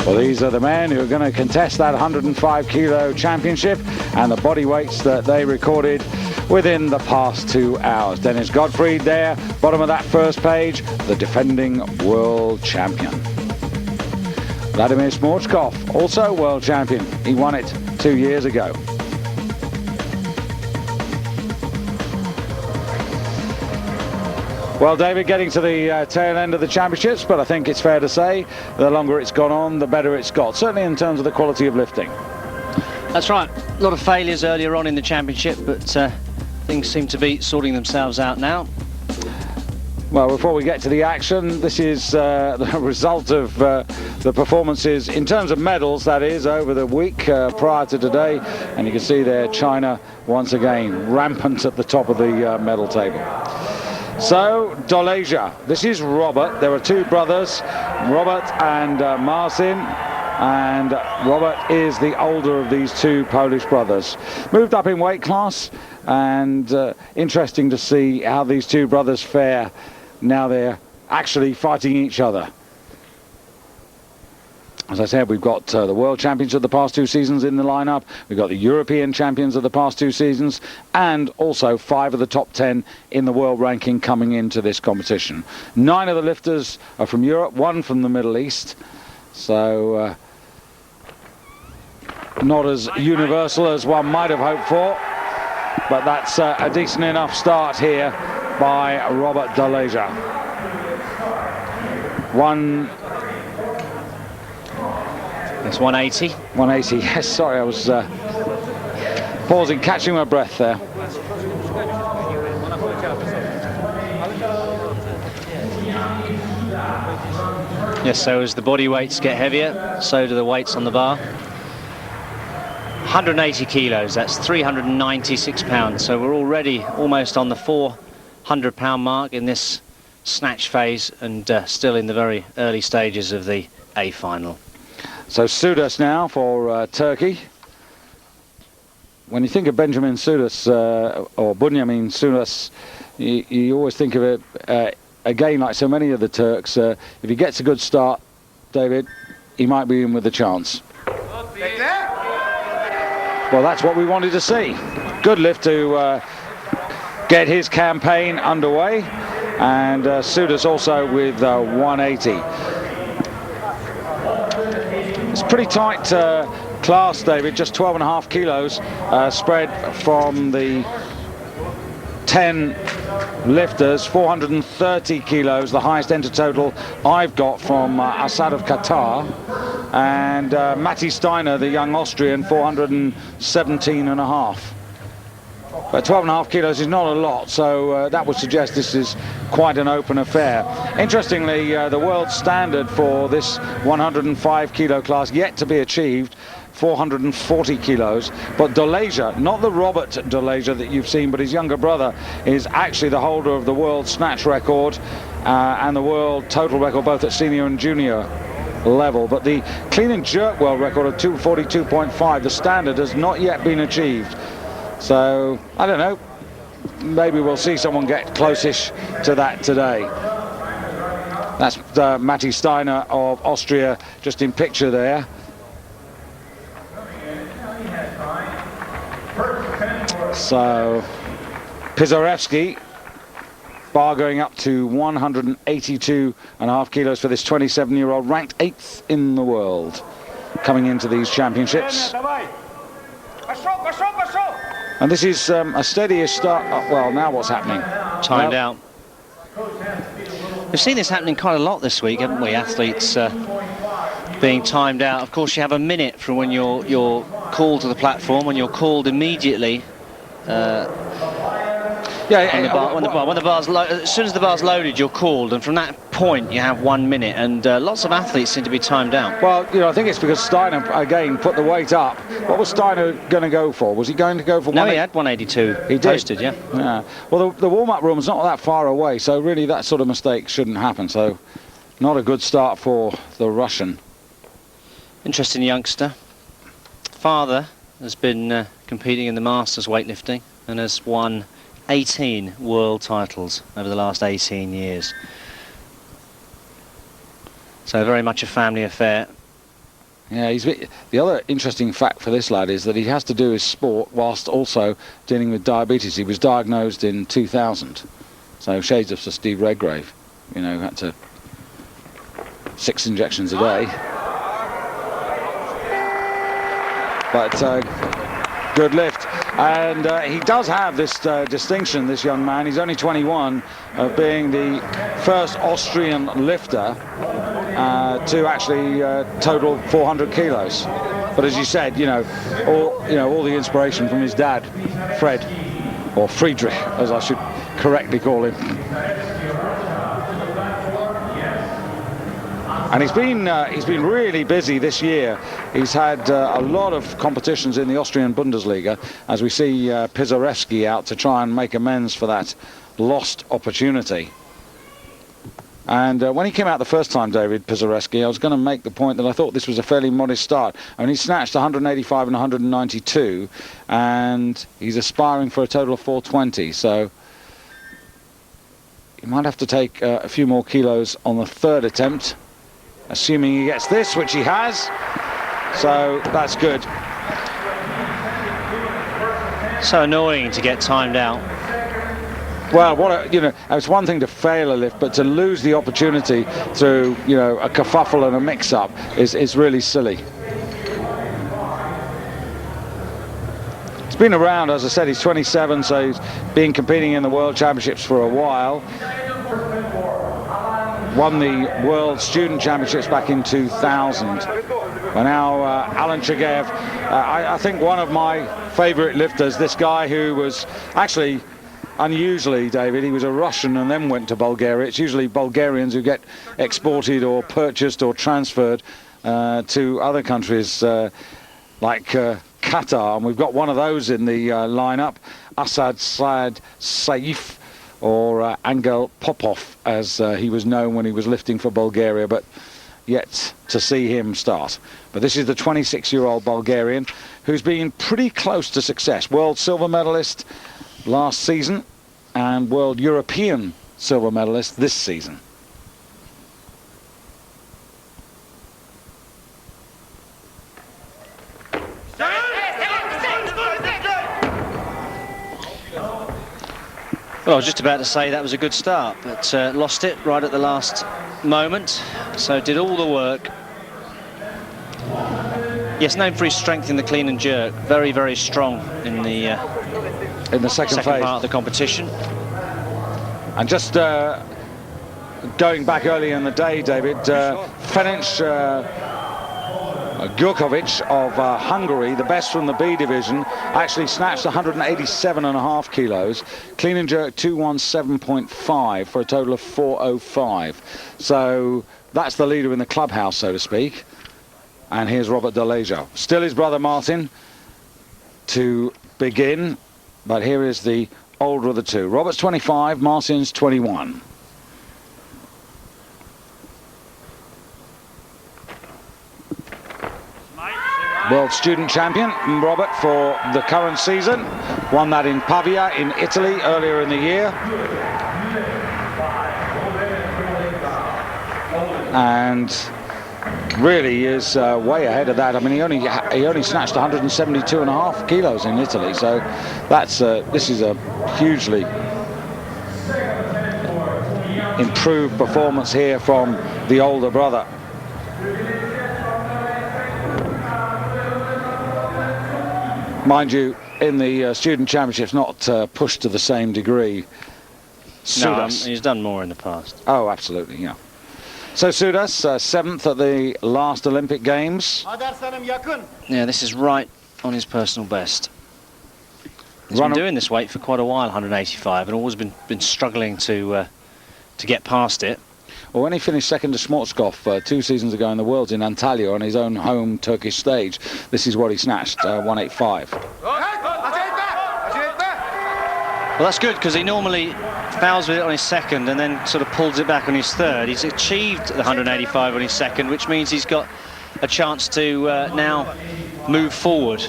Well, these are the men who are going to contest that 105 kilo championship and the body weights that they recorded within the past 2 hours. Dennis Gottfried there, bottom of that first page, the defending world champion. Vladimir Smorchkov, also world champion. He won it 2 years ago. Well, David, getting to the tail end of the championships, but I think it's fair to say the longer it's gone on, the better it's got, certainly in terms of the quality of lifting. That's right. A lot of failures earlier on in the championship, but things seem to be sorting themselves out now. Well, before we get to the action, this is the result of the performances in terms of medals, that is, over the week prior to today. And you can see there China once again rampant at the top of the medal table. So, Doleja, this is Robert. There are two brothers, Robert and Marcin, and Robert is the older of these two Polish brothers. Moved up in weight class, and interesting to see how these two brothers fare now they're actually fighting each other. As I said, we've got the world champions of the past 2 seasons in the lineup. We've got the European champions of the past 2 seasons, and also 5 of the top 10 in the world ranking coming into this competition. 9 of the lifters are from Europe, 1 from the Middle East. So not as universal as one might have hoped for, but that's a decent enough start here by Robert Doleja. It's 180. 180, yes, sorry, I was pausing, catching my breath there. Yes, so as the body weights get heavier, so do the weights on the bar. 180 kilos, that's 396 pounds, so we're already almost on the 400-pound mark in this snatch phase, and still in the very early stages of the A final. So Sudas now for Turkey. When you think of Benjamin Sudas or Bunyamin Sudas, you always think of it again like so many of the Turks. If he gets a good start, David, he might be in with a chance. Well, that's what we wanted to see. Good lift to get his campaign underway, and Sudas also with 180. It's pretty tight class, David, just 12.5 kilos spread from the 10 lifters, 430 kilos, the highest enter total I've got from Assad of Qatar, and Matti Steiner, the young Austrian, 417.5. But 12.5 kilos is not a lot, so that would suggest this is quite an open affair. Interestingly, the world standard for this 105 kilo class yet to be achieved, 440 kilos. But Doleja, not the Robert Doleja that you've seen, but his younger brother, is actually the holder of the world snatch record and the world total record, both at senior and junior level. But the clean and jerk world record of 242.5, the standard, has not yet been achieved. So, I don't know, maybe we'll see someone get close-ish to that today. That's Matti Steiner of Austria, just in picture there. So, Pizarevsky, bar going up to 182.5 kilos for this 27-year-old, ranked 8th in the world, coming into these championships. And this is a steadier start. Well, now what's happening? Timed out. We've seen this happening quite a lot this week, haven't we? Athletes being timed out. Of course, you have a minute from when you're called to the platform. When you're called immediately. When the bar's as soon as the bar's loaded, you're called, and from that point you have 1 minute, and lots of athletes seem to be timed out. Well, you know, I think it's because Steiner again put the weight up. What was Steiner going to go for? Was he going to go for? No, he had 182. He did. Posted, yeah. Yeah. Well, the warm-up room is not that far away, so really that sort of mistake shouldn't happen. So, not a good start for the Russian. Interesting youngster. Father has been competing in the Masters weightlifting and has won 18 world titles over the last 18 years. So very much a family affair. Yeah, the other interesting fact for this lad is that he has to do his sport whilst also dealing with diabetes. He was diagnosed in 2000, so shades of Sir Steve Redgrave. You know, had to 6 injections a day. But good lift, and he does have this distinction, this young man. He's only 21, of being the first Austrian lifter to actually total 400 kilos. But as you said, all the inspiration from his dad, Fred, or Friedrich, as I should correctly call him. And he's been really busy this year. He's had a lot of competitions in the Austrian Bundesliga, as we see Pizarewski out to try and make amends for that lost opportunity. And when he came out the first time, David Pizarewski, I was going to make the point that I thought this was a fairly modest start. And he snatched 185 and 192, and he's aspiring for a total of 420. So he might have to take a few more kilos on the third attempt, assuming he gets this, which he has. So that's good. So annoying to get timed out. Well, it's one thing to fail a lift, but to lose the opportunity through, a kerfuffle and a mix-up is really silly. He's been around, as I said, he's 27, so he's been competing in the World Championships for a while. Won the World Student Championships back in 2000. But now Alan Chigeev, I think one of my favourite lifters, this guy who was actually, unusually, David, he was a Russian and then went to Bulgaria. It's usually Bulgarians who get exported or purchased or transferred to other countries like Qatar, and we've got one of those in the lineup, Asad Saad Saif, or Angel Popov, as he was known when he was lifting for Bulgaria, but yet to see him start. But this is the 26-year-old Bulgarian who's been pretty close to success. World silver medalist last season and World European silver medalist this season. Well, I was just about to say that was a good start, but lost it right at the last moment. So did all the work. Yes, known for his strength in the clean and jerk. Very, very strong in the second phase part of the competition. And just going back early in the day, David, Ferenc Gjurkovic of Hungary, the best from the B division, actually snatched 187.5 kilos. Clean and jerk 217.5 for a total of 405. So that's the leader in the clubhouse, so to speak. And here's Robert Delejo. Still his brother Martin to begin, but here is the older of the two. Robert's 25, Martin's 21. World student champion, Robert, for the current season. Won that in Pavia in Italy earlier in the year. And really is way ahead of that. I mean, he only snatched 172.5 kilos in Italy, so that's this is a hugely improved performance here from the older brother. Mind you, in the student championships, not pushed to the same degree. No, he's done more in the past. Oh, absolutely, yeah. So Sudas, 7th at the last Olympic Games. Yeah, this is right on his personal best. He's been doing this weight for quite a while, 185, and always been struggling to get past it. Well, when he finished second to Schwarzkopf 2 seasons ago in the Worlds in Antalya on his own home Turkish stage, this is what he snatched, 185. Well, that's good, because he normally fouls with it on his second and then sort of pulls it back on his third. He's achieved the 185 on his second, which means he's got a chance to now move forward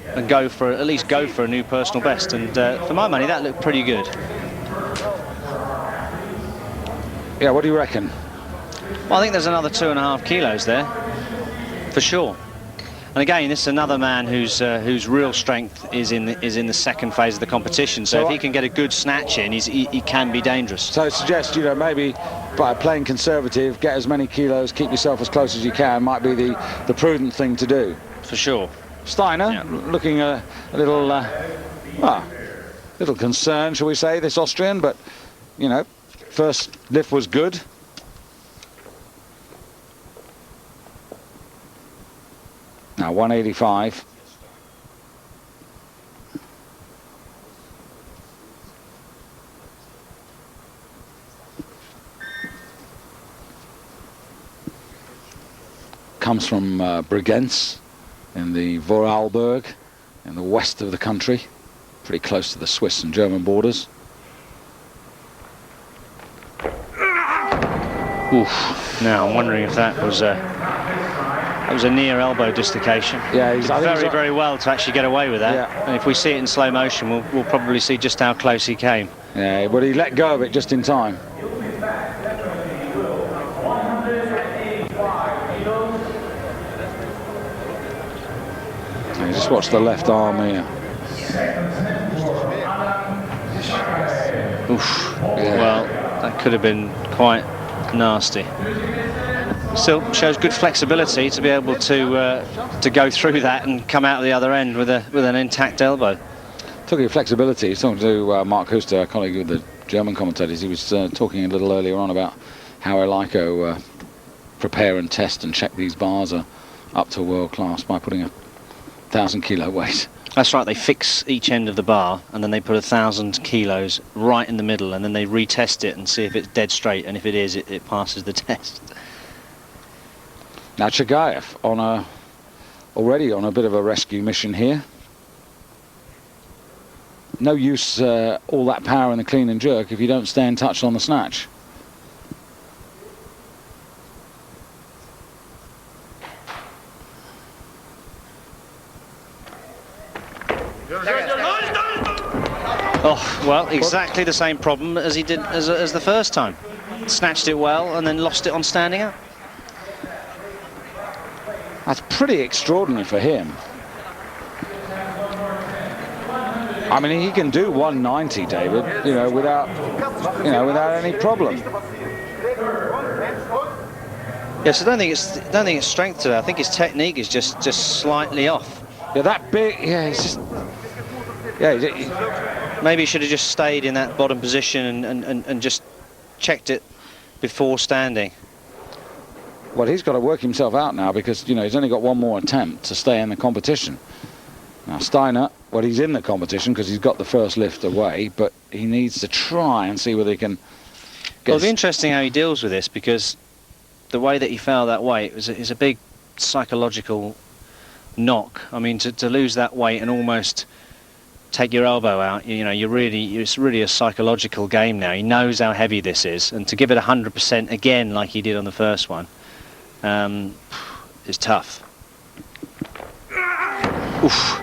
and at least go for a new personal best. And for my money, that looked pretty good. Yeah, what do you reckon? Well, I think there's another 2.5 kilos there, for sure. And again, this is another man whose real strength is in the second phase of the competition. So if he can get a good snatch in, he can be dangerous. So I suggest, you know, maybe by playing conservative, get as many kilos, keep yourself as close as you can, might be the prudent thing to do. For sure. Steiner, looking a little, little concerned, shall we say, this Austrian, but, you know, first lift was good. Now 185. Comes from Bregenz in the Vorarlberg in the west of the country, pretty close to the Swiss and German borders. Oof. Now I'm wondering if that was a near elbow dislocation. Yeah, he's did very well to actually get away with that. Yeah. And if we see it in slow motion, we'll probably see just how close he came. Yeah, but he let go of it just in time. Yeah, just watch the left arm here. Oof. Yeah. Well, that could have been quite nasty. Still shows good flexibility to be able to go through that and come out the other end with an intact elbow. Talking of flexibility, he's talking to Mark Huster, a colleague of the German commentators. He was talking a little earlier on about how Elico prepare and test and check these bars are up to world class by putting 1,000 kilo weight. That's right, they fix each end of the bar and then they put 1,000 kilos right in the middle and then they retest it and see if it's dead straight, and if it is, it passes the test. Now Chagayev already on a bit of a rescue mission here. No use all that power in the clean and jerk if you don't stay in touch on the snatch. Oh, well, exactly the same problem as he did as the first time. Snatched it well and then lost it on standing up. That's pretty extraordinary for him. I mean, he can do 190, David, without any problem. Yes, I don't think it's strength today. I think his technique is just slightly off. Yeah, that big. Yeah, it's just. Yeah. Maybe he should have just stayed in that bottom position and just checked it before standing. Well, he's got to work himself out now because, he's only got one more attempt to stay in the competition. Now, Steiner, well, he's in the competition because he's got the first lift away, but he needs to try and see whether he can get... Well, it'll be interesting how he deals with this, because the way that he fell that weight is a big psychological knock. I mean, to lose that weight and almost take your elbow out, it's really a psychological game now. He knows how heavy this is, and to give it 100% again like he did on the first one is tough. Oof.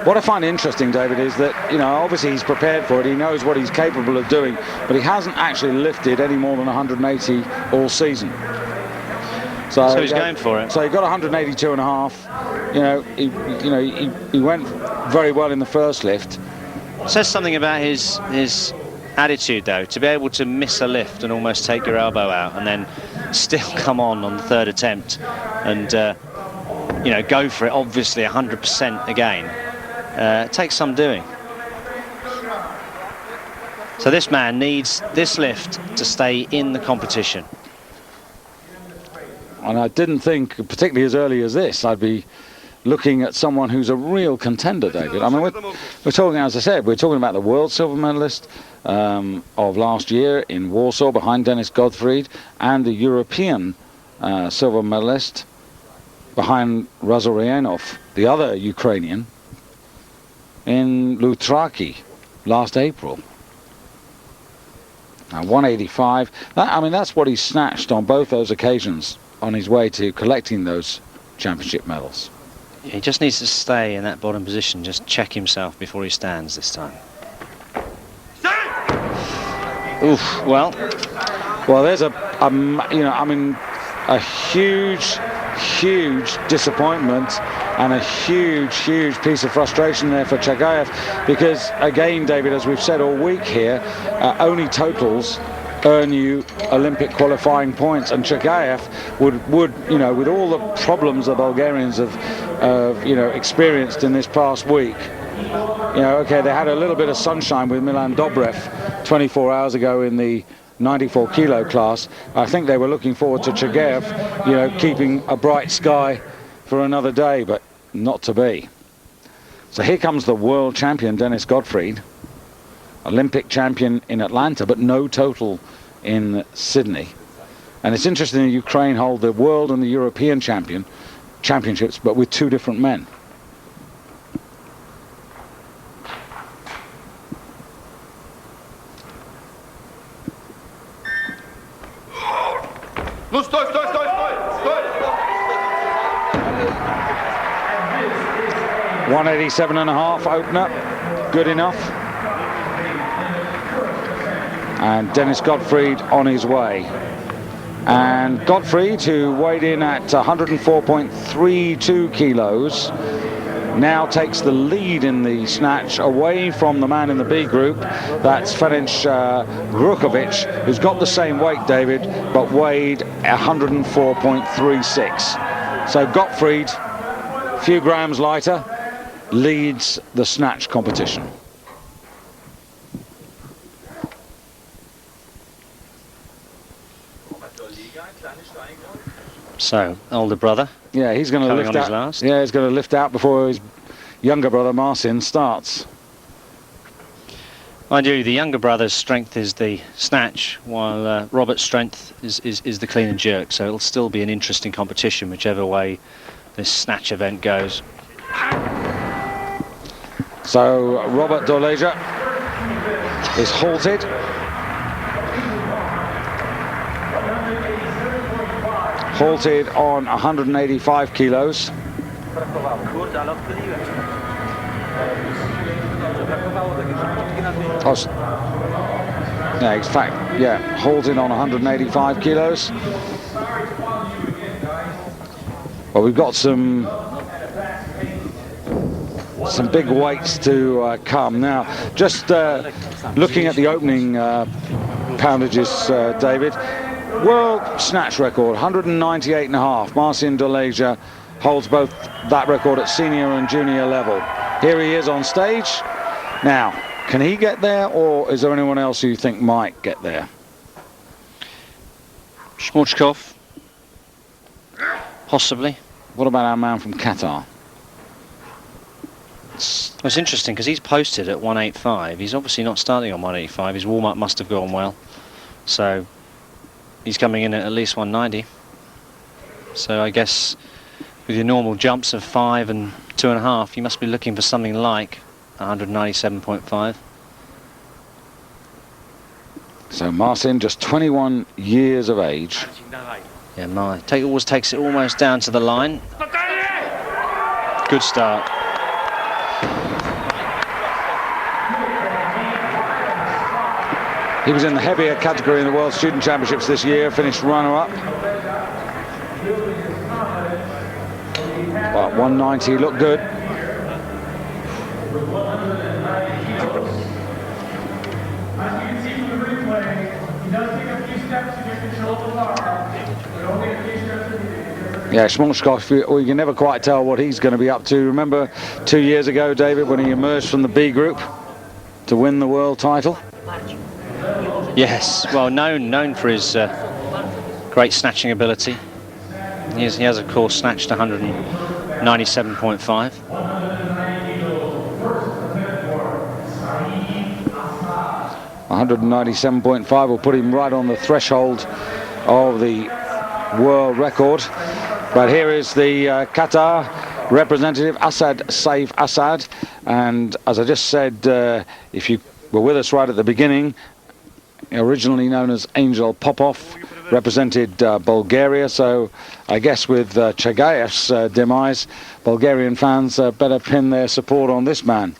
What I find interesting, David, is that, obviously he's prepared for it, he knows what he's capable of doing, but he hasn't actually lifted any more than 180 all season. So he's going for it. So he got 182 and a half. He went very well in the first lift. It says something about his attitude, though, to be able to miss a lift and almost take your elbow out and then still come on the third attempt and go for it, obviously 100% again. It takes some doing. So this man needs this lift to stay in the competition. And I didn't think, particularly as early as this, I'd be looking at someone who's a real contender, David. I mean, we're talking, as I said, we're talking about the world silver medalist of last year in Warsaw behind Dennis Gottfried, and the European silver medalist behind Razorianov, the other Ukrainian, in Lutraki last April. Now 185. That's what he snatched on both those occasions on his way to collecting those championship medals. He just needs to stay in that bottom position, just check himself before he stands this time. Oof, well, there's a huge huge disappointment and a huge piece of frustration there for Chagayev, because again, David, as we've said all week here, only totals earn you Olympic qualifying points, and Chagayev would you know, with all the problems the Bulgarians have you know, experienced in this past week, you know, okay, they had a little bit of sunshine with Milan Dobrev 24 hours ago in the 94 kilo class. I think they were looking forward to Chagayev, you know, keeping a bright sky for another day, but not to be. So here comes the world champion Dennis Gottfried, Olympic champion in Atlanta, but no total in Sydney. And it's interesting that Ukraine hold the world and the European championships, but with two different men. Ну стой! 187.5 opener, good enough. And Dennis Gottfried on his way. And Gottfried, who weighed in at 104.32 kilos, now takes the lead in the snatch away from the man in the B group. That's Ferenc Grukovic, who's got the same weight, David, but weighed 104.36. So Gottfried, a few grams lighter, leads the snatch competition. So, older brother. Yeah, he's going to lift out. Last. Yeah, he's going to lift out before his younger brother Marcin starts. Mind you, the younger brother's strength is the snatch, while Robert's strength is the clean and jerk. So it'll still be an interesting competition, whichever way this snatch event goes. So Robert Doleja is halted. Halted on 185 kilos. Yeah, in fact, yeah, halted on 185 kilos. Well, we've got some big weights to come now. Just looking at the opening poundages, David. World snatch record, 198.5. Marcin Doleja holds both that record at senior and junior level. Here he is on stage. Now, can he get there, or is there anyone else who you think might get there? Shmurchkov, possibly. What about our man from Qatar? It's interesting because he's posted at 185. He's obviously not starting on 185. His warm-up must have gone well. So he's coming in at least 190. So I guess with your normal jumps of 5 and 2.5, you must be looking for something like 197.5. So Marcin, just 21 years of age. Yeah, always takes it almost down to the line. Good start. He was in the heavier category in the World Student Championships this year, finished runner-up. Well, 190 looked good. Yeah, Shmurchkov, we can never quite tell what he's going to be up to. Remember 2 years ago, David, when he emerged from the B group to win the world title? Yes, well, known for his great snatching ability. He has, of course, snatched 197.5. .5 will put him right on the threshold of the world record. But here is the Qatar representative, Asad Saif Assad. And as I just said, if you were with us right at the beginning, originally known as Angel Popov, represented Bulgaria. So I guess with Chagayev's demise, Bulgarian fans better pin their support on this man.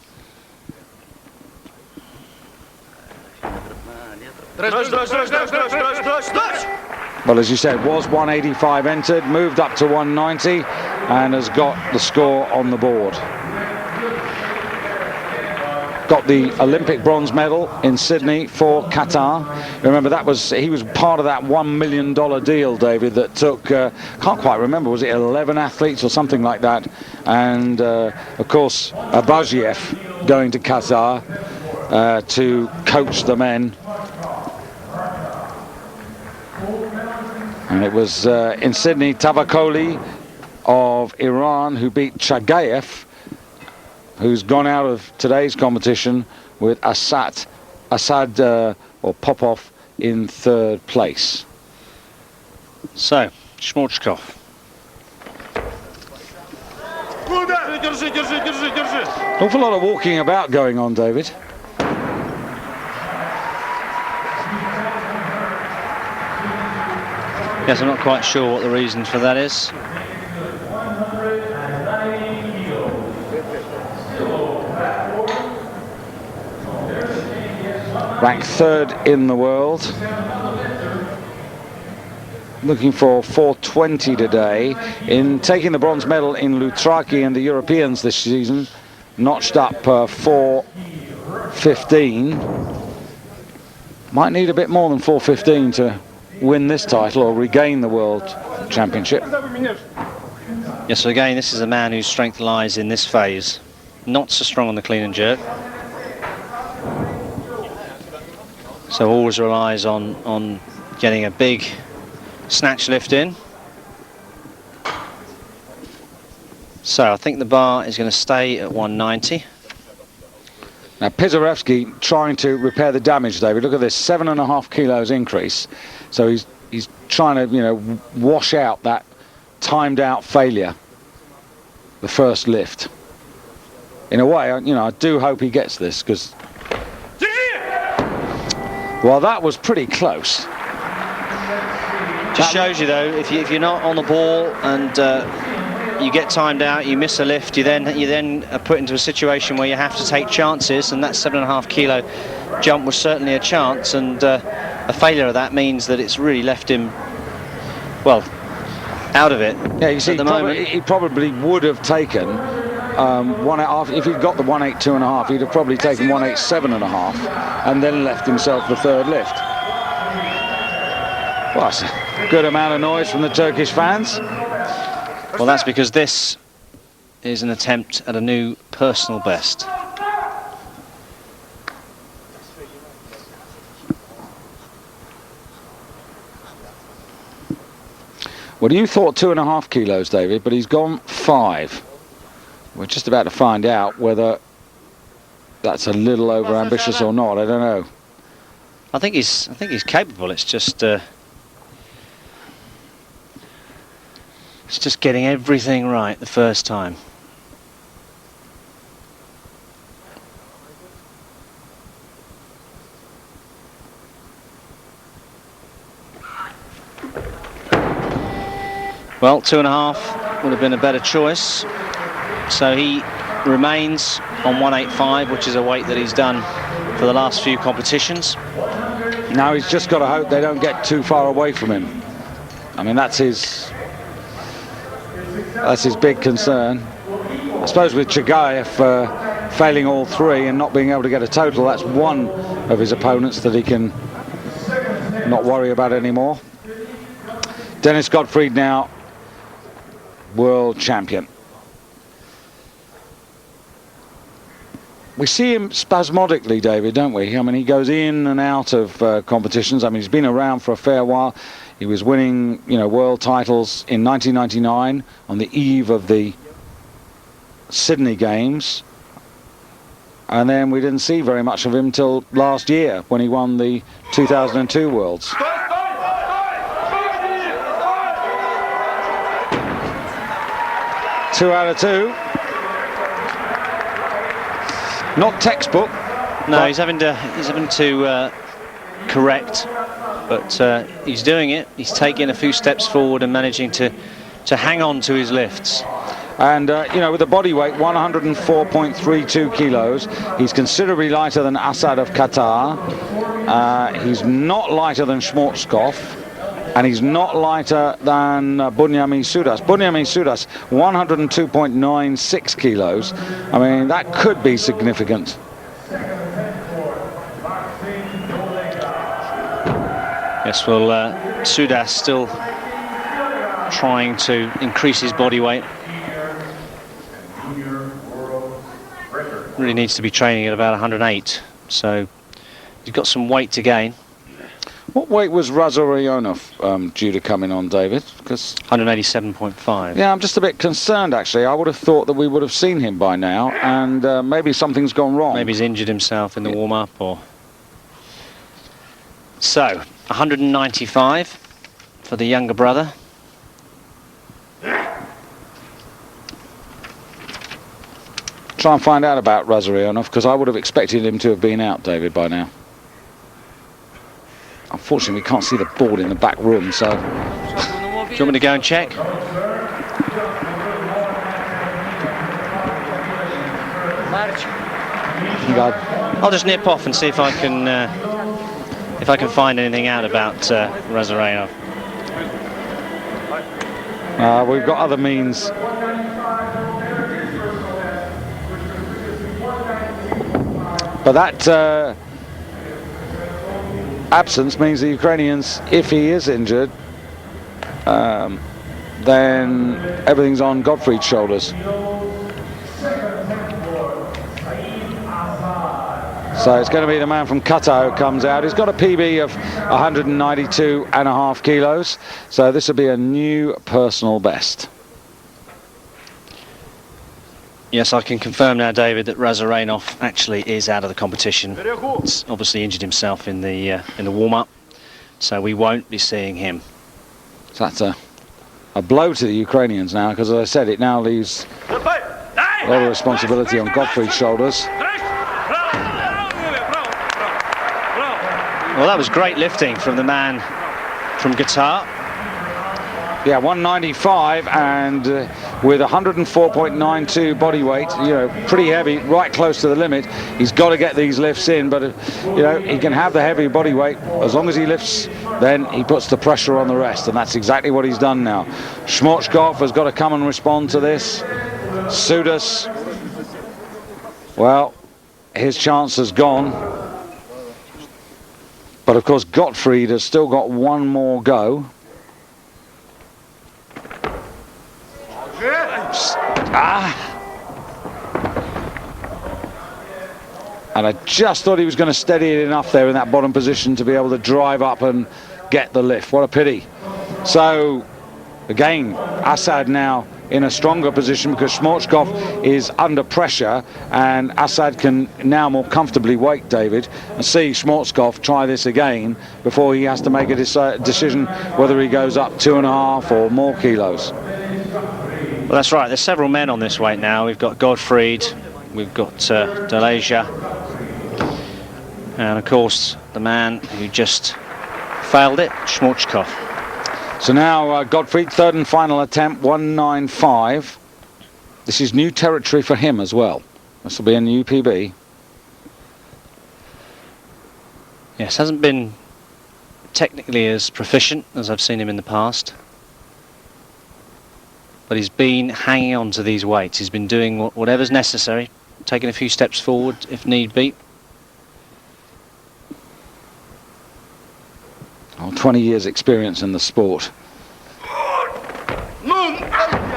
Well, as you said, was 185 entered, moved up to 190, and has got the score on the board. Got the Olympic bronze medal in Sydney for Qatar. Remember, he was part of that $1 million deal, David, that took, can't quite remember, was it 11 athletes or something like that? And of course, Abaziev going to Qatar to coach the men. And it was in Sydney, Tavakoli of Iran who beat Chagayev, who's gone out of today's competition with Assad or Popov in third place. So, Shmorchkov. Awful lot of walking about going on, David. Yes, I'm not quite sure what the reason for that is. Ranked third in the world. Looking for 420 today. In taking the bronze medal in Loutraki and the Europeans this season, notched up 415. Might need a bit more than 415 to win this title or regain the world championship. Yes, so again, this is a man whose strength lies in this phase. Not so strong on the clean and jerk. So always relies on getting a big snatch lift in. So I think the bar is going to stay at 190. Now Pizarevsky trying to repair the damage, David. Look at this, 7.5 kilos increase. So he's trying to, you know, wash out that timed out failure, the first lift. In a way, you know, I do hope he gets this, because well, that was pretty close. Just shows you though, if you're not on the ball and you get timed out, you miss a lift, you then are put into a situation where you have to take chances, and that 7.5 kilo jump was certainly a chance, and a failure of that means that it's really left him, well, out of it. Yeah, you see, at the moment. He probably would have taken if he'd got the 182.5, he'd have probably taken 187.5 and then left himself the third lift. Well, that's a good amount of noise from the Turkish fans. Well, that's because this is an attempt at a new personal best. Well, you thought 2.5 kilos, David, but he's gone 5. We're just about to find out whether that's a little over ambitious or not. I don't know. I think he's capable. It's just getting everything right the first time. Well, 2.5 would have been a better choice. So he remains on 185, which is a weight that he's done for the last few competitions. Now he's just got to hope they don't get too far away from him. I mean, that's his big concern. I suppose with Chagayev failing all three and not being able to get a total, that's one of his opponents that he can not worry about anymore. Dennis Gottfried now world champion. We see him spasmodically, David, don't we? I mean, he goes in and out of competitions. I mean, he's been around for a fair while. He was winning, you know, world titles in 1999 on the eve of the Sydney Games. And then we didn't see very much of him till last year when he won the 2002 Worlds. 2 out of 2. Not textbook. No, he's having to correct, but he's doing it. He's taking a few steps forward and managing to hang on to his lifts. And you know, with the body weight 104.32 kilos, he's considerably lighter than Assad of Qatar. He's not lighter than Shmorchkov. And he's not lighter than Bunyami Sudas. Bunyami Sudas, 102.96 kilos. I mean, that could be significant. Yes, well, Sudas still trying to increase his body weight. Really needs to be training at about 108, so he's got some weight to gain. What weight was Razorionov due to come in on, David? Because 187.5. Yeah, I'm just a bit concerned, actually. I would have thought that we would have seen him by now, and maybe something's gone wrong. Maybe he's injured himself in the warm-up, or... So, 195 for the younger brother. Try and find out about Razorionov, because I would have expected him to have been out, David, by now. Unfortunately, we can't see the board in the back room, so... Do you want me to go and check? I'll just nip off and see if I can find anything out about Razorionov. We've got other means. But that absence means the Ukrainians, if he is injured, then everything's on Gottfried's shoulders. So it's going to be the man from Qatar who comes out. He's got a PB of 192.5 kilos. So this will be a new personal best. Yes, I can confirm now, David, that Razorionov actually is out of the competition. He's obviously injured himself in the warm-up, so we won't be seeing him. So that's a blow to the Ukrainians now, because as I said, it now leaves a lot of responsibility on Gottfried's shoulders. Well, that was great lifting from the man from Qatar. Yeah, 195 and with 104.92 body weight, you know, pretty heavy, right close to the limit. He's got to get these lifts in, but you know, he can have the heavy body weight as long as he lifts. Then he puts the pressure on the rest, and that's exactly what he's done now. Shmorchkov has got to come and respond to this. Sudas, well, his chance has gone. But of course, Gottfried has still got one more go. And I just thought he was going to steady it enough there in that bottom position to be able to drive up and get the lift. What a pity. So again, Assad now in a stronger position because Shmorchkov is under pressure, and Assad can now more comfortably wait, David, and see Shmorchkov try this again before he has to make a decision whether he goes up 2.5 or more kilos. Well, that's right. There's several men on this weight now. We've got Gottfried, we've got Deleja, and of course the man who just failed it, Shmorchkov. So now Gottfried, third and final attempt, 195. This is new territory for him as well. This will be a new PB. Yes, hasn't been technically as proficient as I've seen him in the past, but he's been hanging on to these weights. He's been doing whatever's necessary, taking a few steps forward if need be. Oh, 20 years experience in the sport.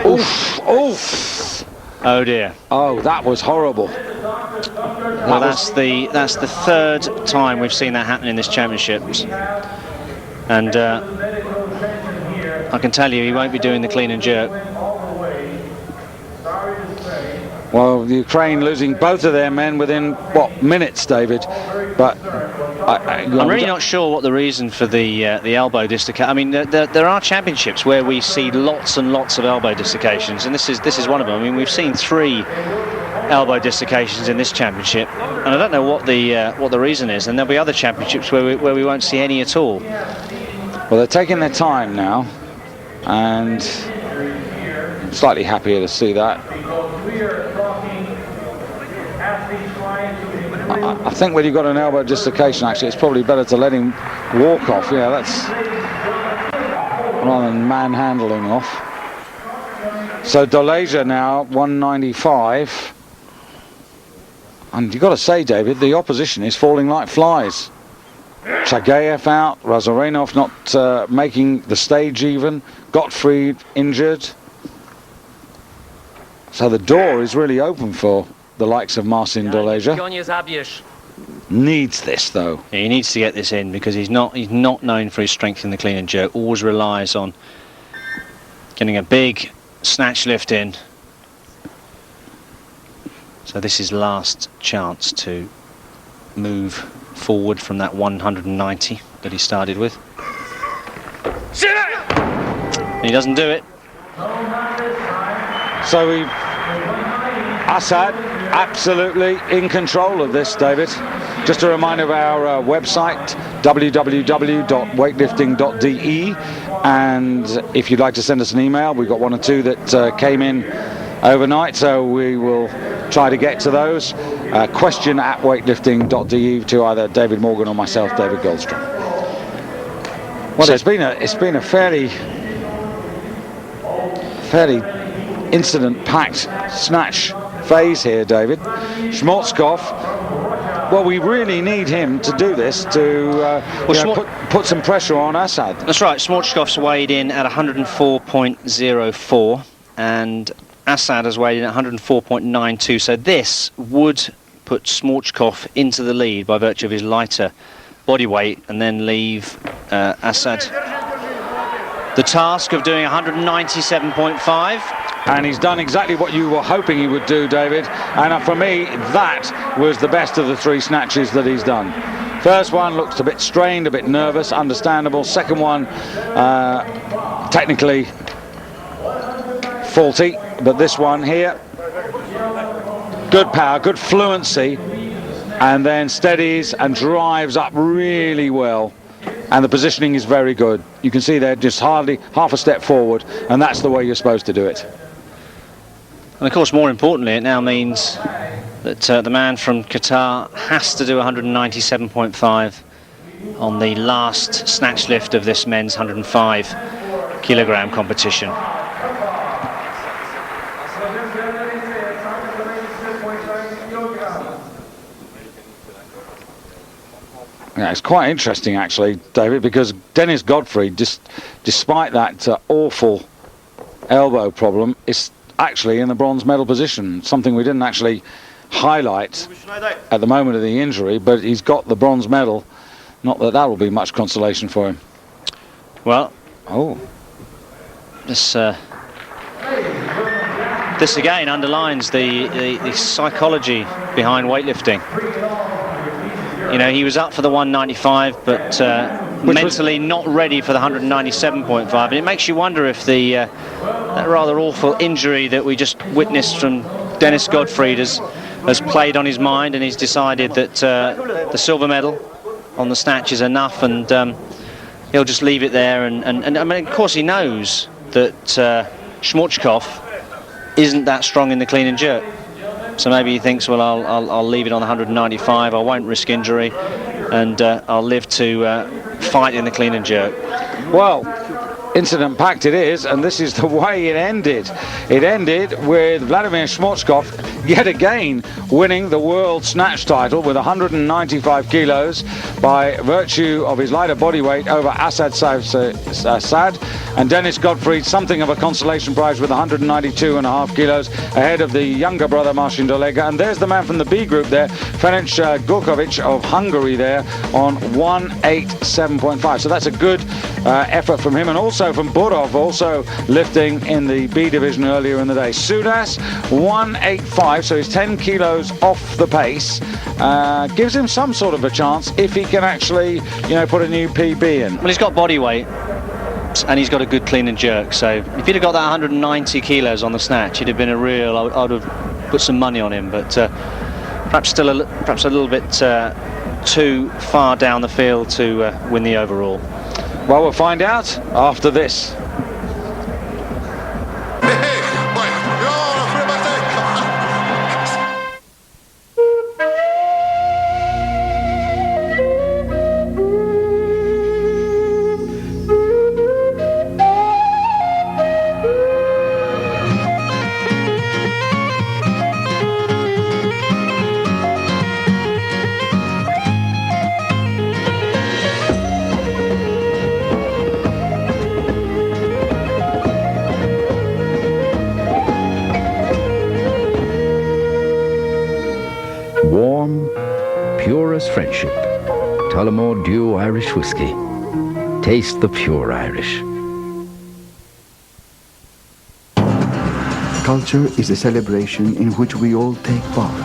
Oof, oof. Oh dear. Oh, that was horrible. Well, that's the third time we've seen that happen in this championship, and I can tell you he won't be doing the clean and jerk. Well, the Ukraine losing both of their men within, what, minutes, David? But I'm really not sure what the reason for the elbow dislocation. I mean, there are championships where we see lots and lots of elbow dislocations, and this is one of them. I mean, we've seen 3 elbow dislocations in this championship, and I don't know what the reason is. And there'll be other championships where we won't see any at all. Well, they're taking their time now, and I'm slightly happier to see that. I think when you've got an elbow dislocation, actually, it's probably better to let him walk off. Yeah, that's... rather than manhandling off. So Doleja now 195. And you've got to say, David, the opposition is falling like flies. Chagayev out, Razarenov not making the stage even, Gottfried injured. So the door is really open for the likes of Marcin Doleja. Needs this though. Yeah, he needs to get this in because he's not known for his strength in the clean and jerk. Always relies on getting a big snatch lift in. So this is last chance to move forward from that 190 that he started with. And he doesn't do it. So Assad absolutely in control of this, David. Just a reminder of our website, www.weightlifting.de, and if you'd like to send us an email, we've got one or two that came in overnight, so we will try to get to those. Question@weightlifting.de to either David Morgan or myself, David Goldstrom. Well, so it's been a fairly incident-packed snatch phase here, David. Schwarzkopf, well, we really need him to do this to put some pressure on Assad. That's right. Schwarzkopf's weighed in at 104.04 and Assad has weighed in at 104.92, so this would put Schwarzkopf into the lead by virtue of his lighter body weight and then leave Assad the task of doing 197.5. And he's done exactly what you were hoping he would do, David. And for me, that was the best of the three snatches that he's done. First one looked a bit strained, a bit nervous, understandable. Second one, technically faulty. But this one here, good power, good fluency, and then steadies and drives up really well. And the positioning is very good. You can see they're just hardly half a step forward, and that's the way you're supposed to do it. And of course, more importantly, it now means that the man from Qatar has to do 197.5 on the last snatch lift of this men's 105 kilogram competition. Yeah, it's quite interesting actually, David, because Dennis Godfrey, despite that awful elbow problem, is actually in the bronze medal position, something we didn't actually highlight at the moment of the injury, but he's got the bronze medal. Not that will be much consolation for him. Well, this again underlines the psychology behind weightlifting. You know, he was up for the 195, but mentally not ready for the 197.5, and it makes you wonder if that rather awful injury that we just witnessed from Dennis Godfrey has played on his mind, and he's decided that the silver medal on the snatch is enough, and he'll just leave it there. And I mean, of course, he knows that Schwarzkopf isn't that strong in the clean and jerk. So maybe he thinks, well, I'll leave it on 195. I won't risk injury, and I'll live to fight in the clean and jerk. Well, incident-packed it is, and this is the way it ended. It ended with Vladimir Schwarzkopf yet again winning the world snatch title with 195 kilos by virtue of his lighter body weight over Assad, and Dennis Godfrey something of a consolation prize with 192.5 kilos ahead of the younger brother Marcin Doleja. And there's the man from the B group there, Ferenc Gurkovic of Hungary there on 187.5. So that's a good effort from him, and also from Burov, also lifting in the B division earlier in the day. Sudas 185, so he's 10 kilos off the pace. Gives him some sort of a chance if he can actually, you know, put a new PB in. Well, he's got body weight, and he's got a good clean and jerk. So if he'd have got that 190 kilos on the snatch, it'd have been a real. I would have put some money on him, but perhaps a little bit too far down the field to win the overall. Well, we'll find out after this. friendship. Tullamore Dew Irish Whiskey. Taste the pure Irish. Culture is a celebration in which we all take part.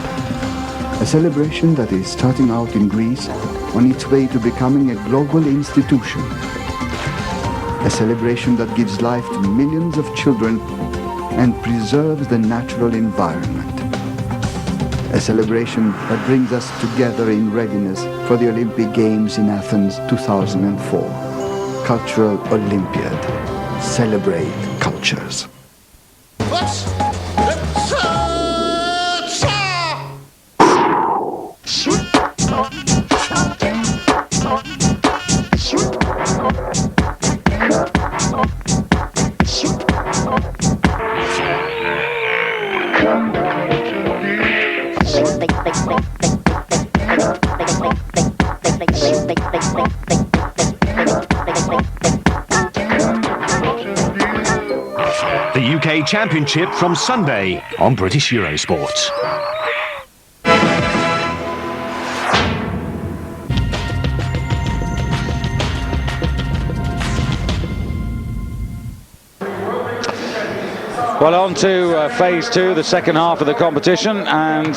A celebration that is starting out in Greece on its way to becoming a global institution. A celebration that gives life to millions of children and preserves the natural environment. A celebration that brings us together in readiness for the Olympic Games in Athens 2004. Cultural Olympiad. Celebrate cultures. The UK Championship from Sunday on British Eurosport. Well, on to phase two, the second half of the competition, and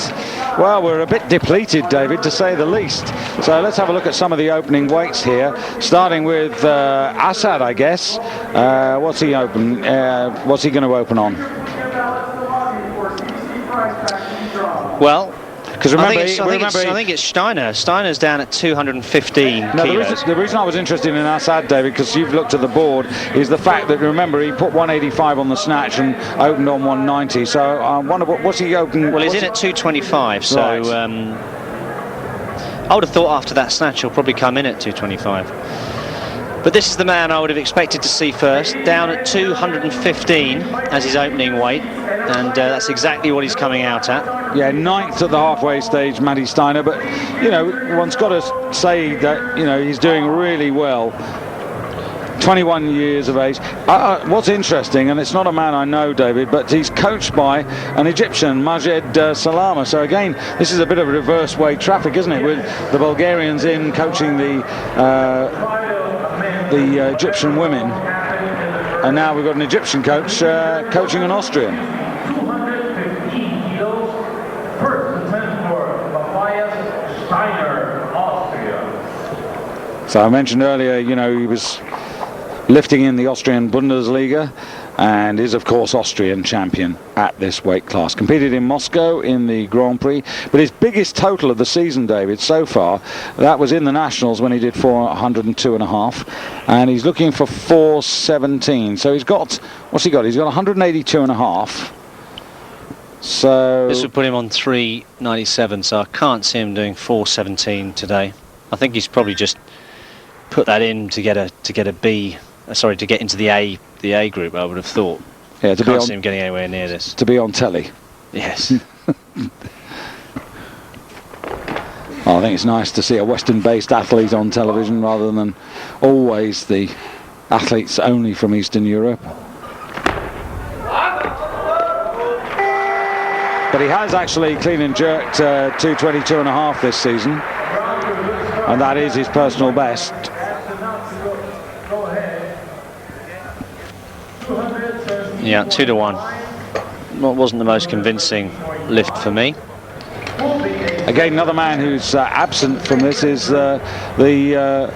well, we're a bit depleted, David, to say the least. So let's have a look at some of the opening weights here, starting with Assad, I guess. What's he open? What's he going to open on? Well, because remember, I think it's Steiner. Steiner's down at 215 kilos. The reason I was interested in Assad, David, because you've looked at the board, is the fact that, remember, he put 185 on the snatch and opened on 190. So I wonder, what's he open? Well, he's in at 225, so right. I would have thought after that snatch he'll probably come in at 225. But this is the man I would have expected to see first, down at 215 as his opening weight, and that's exactly what he's coming out at. Yeah, 9th at the halfway stage, Matty Steiner, but, you know, one's got to say that, you know, he's doing really well. 21 years of age. What's interesting, and it's not a man I know, David, but he's coached by an Egyptian, Majed Salama. So again, this is a bit of a reverse weight traffic, isn't it, with the Bulgarians in coaching the Egyptian women, and now we've got an Egyptian coach coaching an Austrian. So I mentioned earlier, you know, he was lifting in the Austrian Bundesliga and is of course Austrian champion at this weight class. Competed in Moscow in the Grand Prix, but his biggest total of the season, David, so far, that was in the Nationals when he did 402.5, and he's looking for 417. So he's got, what's he got? He's got 182.5. So this would put him on 397, so I can't see him doing 417 today. I think he's probably just put that in to get a B. Sorry, to get into the A group, I would have thought. Yeah, to can't see him getting anywhere near this. To be on telly. Yes. I think it's nice to see a Western-based athlete on television rather than always the athletes only from Eastern Europe. But he has actually clean and jerked 222.5 this season, and that is his personal best. Yeah, 2-1. Well, wasn't the most convincing lift for me. Again, another man who's absent from this is the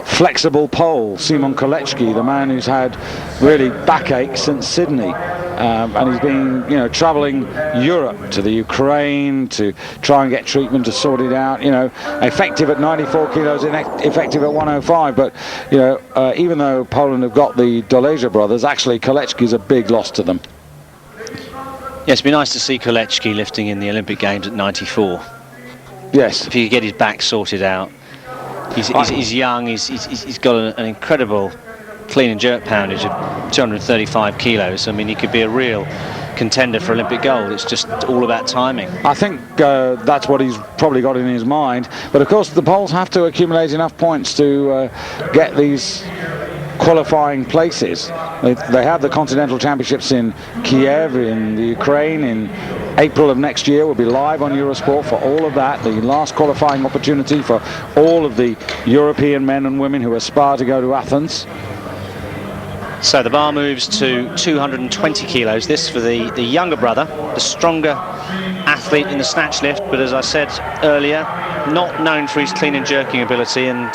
flexible pole, Simon Kolechki, the man who's had really backache since Sydney. And he's been, you know, travelling Europe to the Ukraine to try and get treatment to sort it out. You know, effective at 94 kilos, effective at 105. But, you know, even though Poland have got the Doleja brothers, actually Kolechki's a big loss to them. Yeah, it'd be nice to see Kolechki lifting in the Olympic Games at 94. Yes. If he could get his back sorted out. He's young, he's got an incredible clean and jerk poundage of 235 kilos. I mean, he could be a real contender for Olympic gold. It's just all about timing. I think that's what he's probably got in his mind. But of course, the Poles have to accumulate enough points to get these qualifying places. They have the Continental Championships in Kiev, in the Ukraine, in April of next year. We'll be live on Eurosport for all of that. The last qualifying opportunity for all of the European men and women who aspire to go to Athens. So the bar moves to 220 kilos. This for the younger brother, the stronger athlete in the snatch lift, but as I said earlier, not known for his clean and jerking ability, and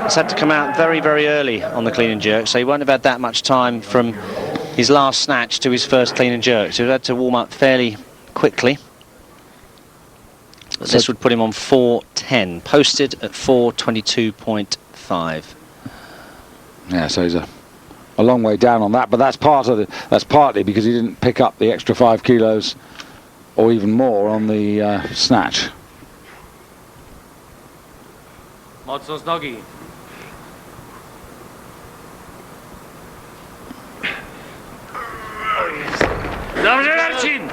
has had to come out very, very early on the clean and jerk, so he won't have had that much time from his last snatch to his first clean and jerk, so he had to warm up fairly quickly. But this would put him on 4:10, posted at 4:22.5. Yeah, so he's a long way down on that, but that's partly because he didn't pick up the extra 5 kilos or even more on the snatch. Mocno z nogi. Dobrze, Marcin!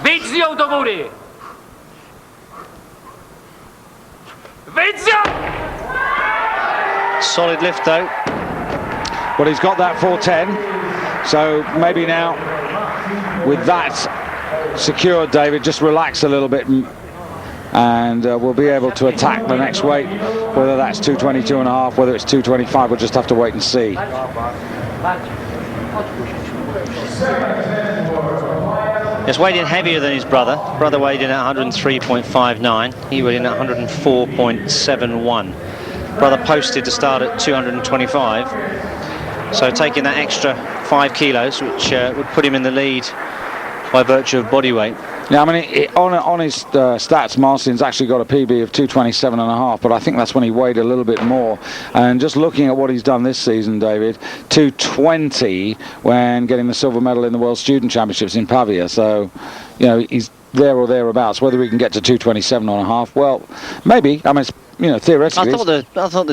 Wyjdź z nią do góry! Wyjdź z nią! Solid lift though. Well, he's got that 4:10, so maybe now with that secured, David, just relax a little bit and we'll be able to attack the next weight, whether that's 222.5, whether it's 225, we'll just have to wait and see. He's weighed in heavier than his brother. Brother weighed in at 103.59. He weighed in at 104.71. Brother posted to start at 225. So taking that extra 5 kilos, which would put him in the lead by virtue of body weight. Yeah, I mean, on his stats, Marcin's actually got a PB of 227.5, but I think that's when he weighed a little bit more. And just looking at what he's done this season, David, 220 when getting the silver medal in the World Student Championships in Pavia. So, you know, he's there or thereabouts. Whether he can get to 227.5, well, maybe. I mean, it's, you know, theoretically. I thought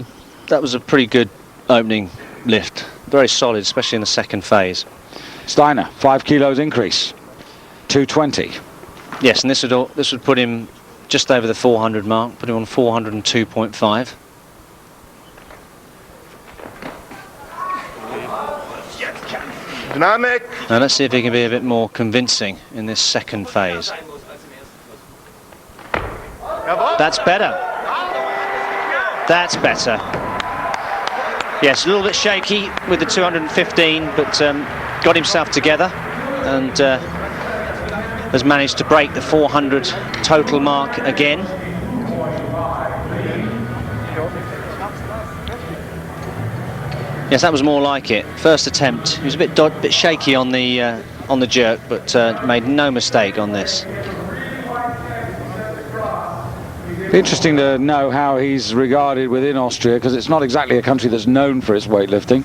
that was a pretty good opening lift. Very solid, especially in the second phase. Steiner, 5 kilos increase, 220. Yes, and this would put him just over the 400 mark, put him on 402.5. Dynamic. Now let's see if he can be a bit more convincing in this second phase. That's better. That's better. Yes, a little bit shaky with the 215, but got himself together and has managed to break the 400 total mark again. Yes, that was more like it. First attempt, he was a bit shaky on the jerk, but made no mistake on this. Be interesting to know how he's regarded within Austria, because it's not exactly a country that's known for its weightlifting.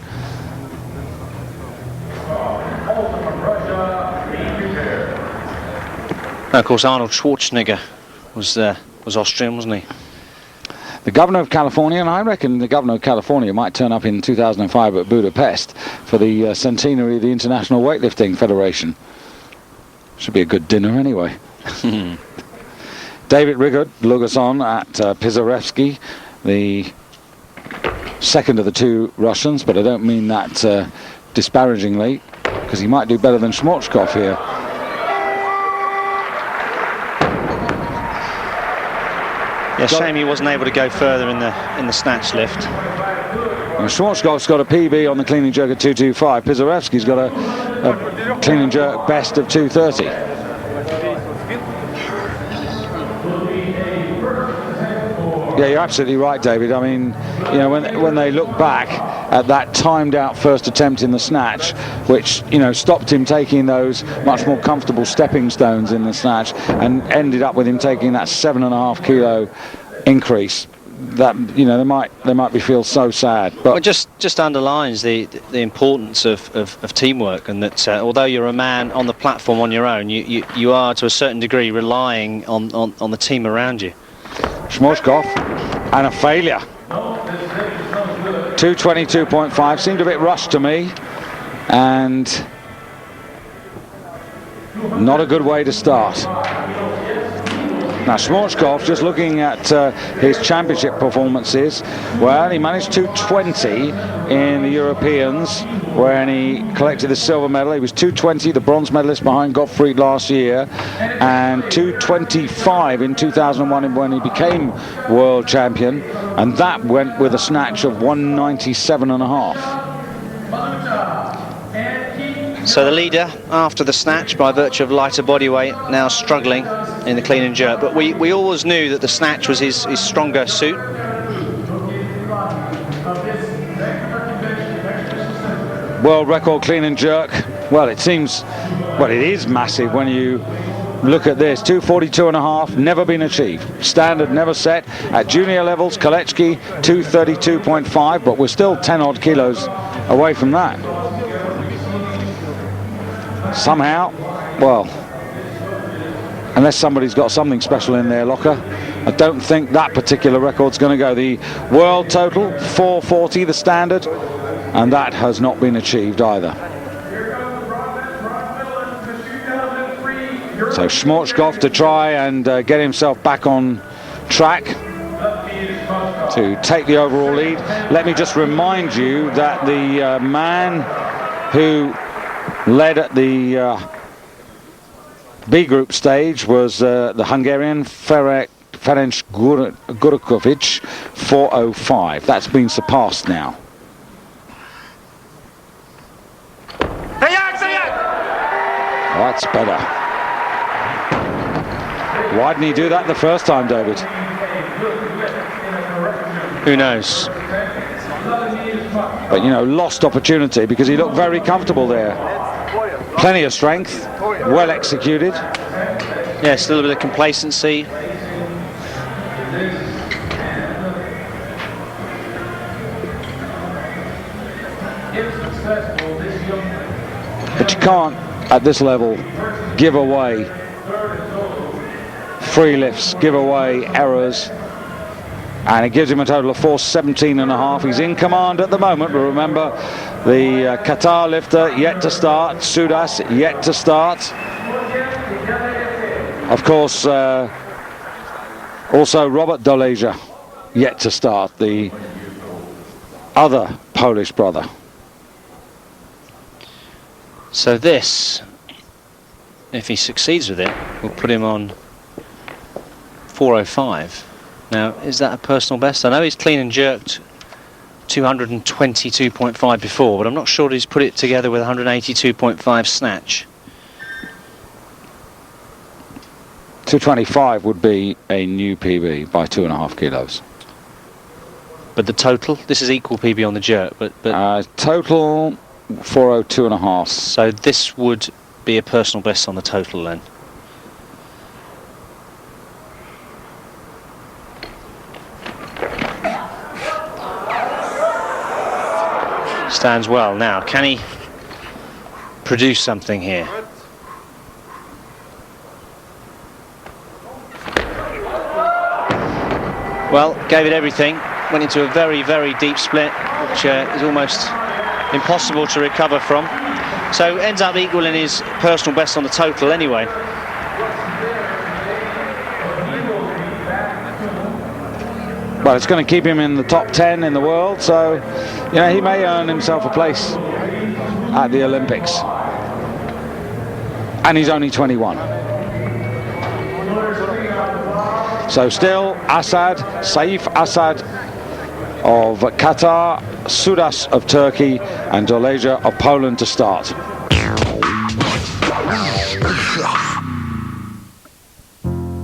Of course, Arnold Schwarzenegger was Austrian, wasn't he? The governor of California, and I reckon the governor of California might turn up in 2005 at Budapest for the centenary of the International Weightlifting Federation. Should be a good dinner anyway. David Rigard luggers on at Pizarevsky, the second of the two Russians, but I don't mean that disparagingly, because he might do better than Shmorchkov here. Yeah, shame he wasn't able to go further in the snatch lift. Well, Schwarzkopf's got a PB on the clean and jerk at 225. Pizarevsky's got a clean and jerk best of 230. Yeah, you're absolutely right, David. I mean, you know, when they look back at that timed out first attempt in the snatch, which, you know, stopped him taking those much more comfortable stepping stones in the snatch and ended up with him taking that 7.5 kilo increase, that, you know, they might feel so sad. But well, just underlines the importance of teamwork, and that although you're a man on the platform on your own, you are to a certain degree relying on the team around you. Shmorchkov, and a failure. 222.5 seemed a bit rushed to me, and not a good way to start. Now, Schwarzkopf, just looking at his championship performances, well, he managed 220 in the Europeans, when he collected the silver medal. He was 220, the bronze medalist behind Gottfried last year, and 225 in 2001 when he became world champion, and that went with a snatch of 197.5. So the leader after the snatch, by virtue of lighter body weight, now struggling in the clean and jerk. But we always knew that the snatch was his stronger suit. World record clean and jerk. Well, it seems, well, it is massive when you look at this. 242.5, never been achieved. Standard never set. At junior levels, Kolechki 232.5, but we're still 10 odd kilos away from that. Somehow, well, unless somebody's got something special in their locker, I don't think that particular record's going to go. The world total, 440, the standard, and that has not been achieved either. So Schwarzkopf to try and get himself back on track to take the overall lead. Let me just remind you that the man who led at the B group stage was the Hungarian Ferenc Gurkovic, 4:05. That's been surpassed now. That's better. Why didn't he do that the first time, David? Who knows? But, you know, lost opportunity because he looked very comfortable there. Plenty of strength, well executed. Yeah, still a bit of complacency. But you can't, at this level, give away free lifts, give away errors. And it gives him a total of 417.5. He's in command at the moment, but remember, the Qatar lifter yet to start, Sudas yet to start. Of course, also Robert Doleja yet to start, the other Polish brother. So this, if he succeeds with it, will put him on 4:05. Now, is that a personal best? I know he's clean and jerked 222.5 before, but I'm not sure he's put it together with 182.5 snatch. 225 would be a new PB by 2.5 kilos. But the total, this is equal PB on the jerk, but total 402.5. So this would be a personal best on the total then. Stands well. Now, can he produce something here? Well, gave it everything. Went into a very, very deep split, which is almost impossible to recover from. So ends up equaling his personal best on the total anyway. Well, it's going to keep him in the top 10 in the world, so you know, he may earn himself a place at the Olympics. And he's only 21. So still Assad, Saif Assad of Qatar, Sudas of Turkey, and Doleja of Poland to start.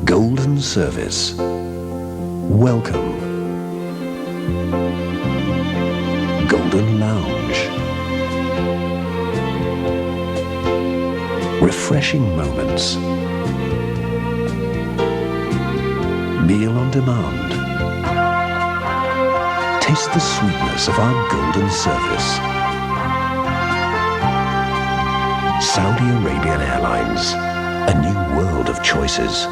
Golden service. Welcome. Golden lounge. Refreshing moments. Meal on demand. Taste the sweetness of our golden service. Saudi Arabian Airlines, a new world of choices.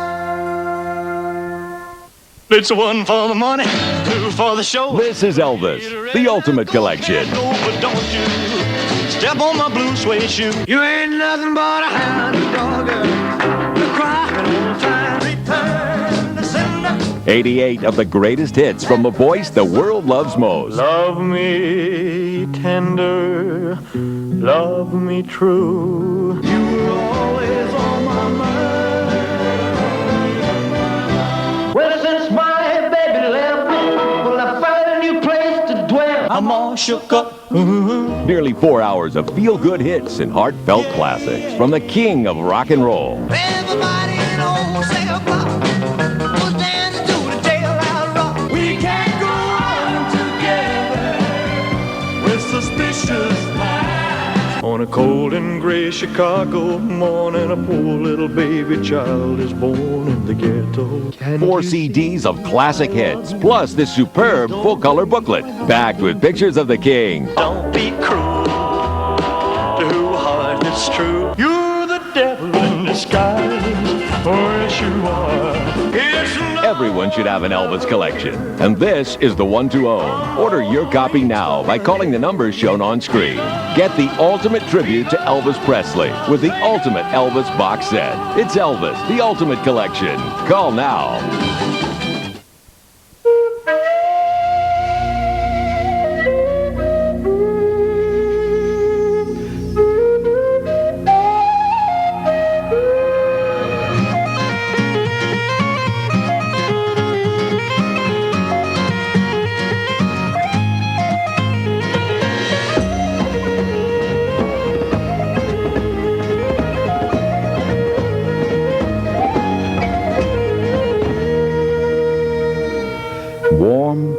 It's one for the money, two for the show. This is Elvis, the Ultimate Collection. But don't you step on my blue suede shoe. You ain't nothing but a hound dog, crying all the time. Return 88 of the greatest hits from the voice the world loves most. Love me tender, love me true. You were always on my mind. Well, since my baby left me, well, I found a new place to dwell. I'm all shook up. Nearly 4 hours of feel-good hits and heartfelt classics from the king of rock and roll. Everybody knows Santa Claus was dancing to the jailhouse rock. We can't go on together with suspicious minds. On a cold and gray Chicago morning, a poor little baby child is born in the ghetto. 4 CDs of classic hits, plus this superb full-color booklet, packed with pictures of the king. Don't be cruel to who heart it's true. You're the devil in disguise. Oh, yes, you are. Everyone should have an Elvis collection, and this is the one to own. Order your copy now by calling the numbers shown on screen. Get the ultimate tribute to Elvis Presley with the ultimate Elvis box set. It's Elvis, the ultimate collection. Call now. Warm,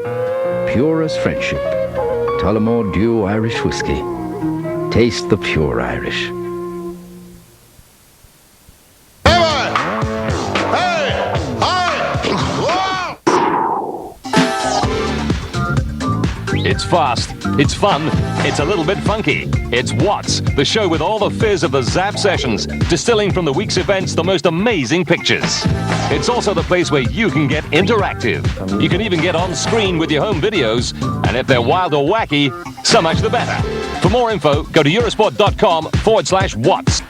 pure as friendship. Tullamore Dew Irish Whiskey. Taste the pure Irish. It's fast, it's fun, it's a little bit funky. It's Watts, the show with all the fizz of the Zap sessions, distilling from the week's events the most amazing pictures. It's also the place where you can get interactive. You can even get on screen with your home videos, and if they're wild or wacky, so much the better. For more info, go to eurosport.com/Watts.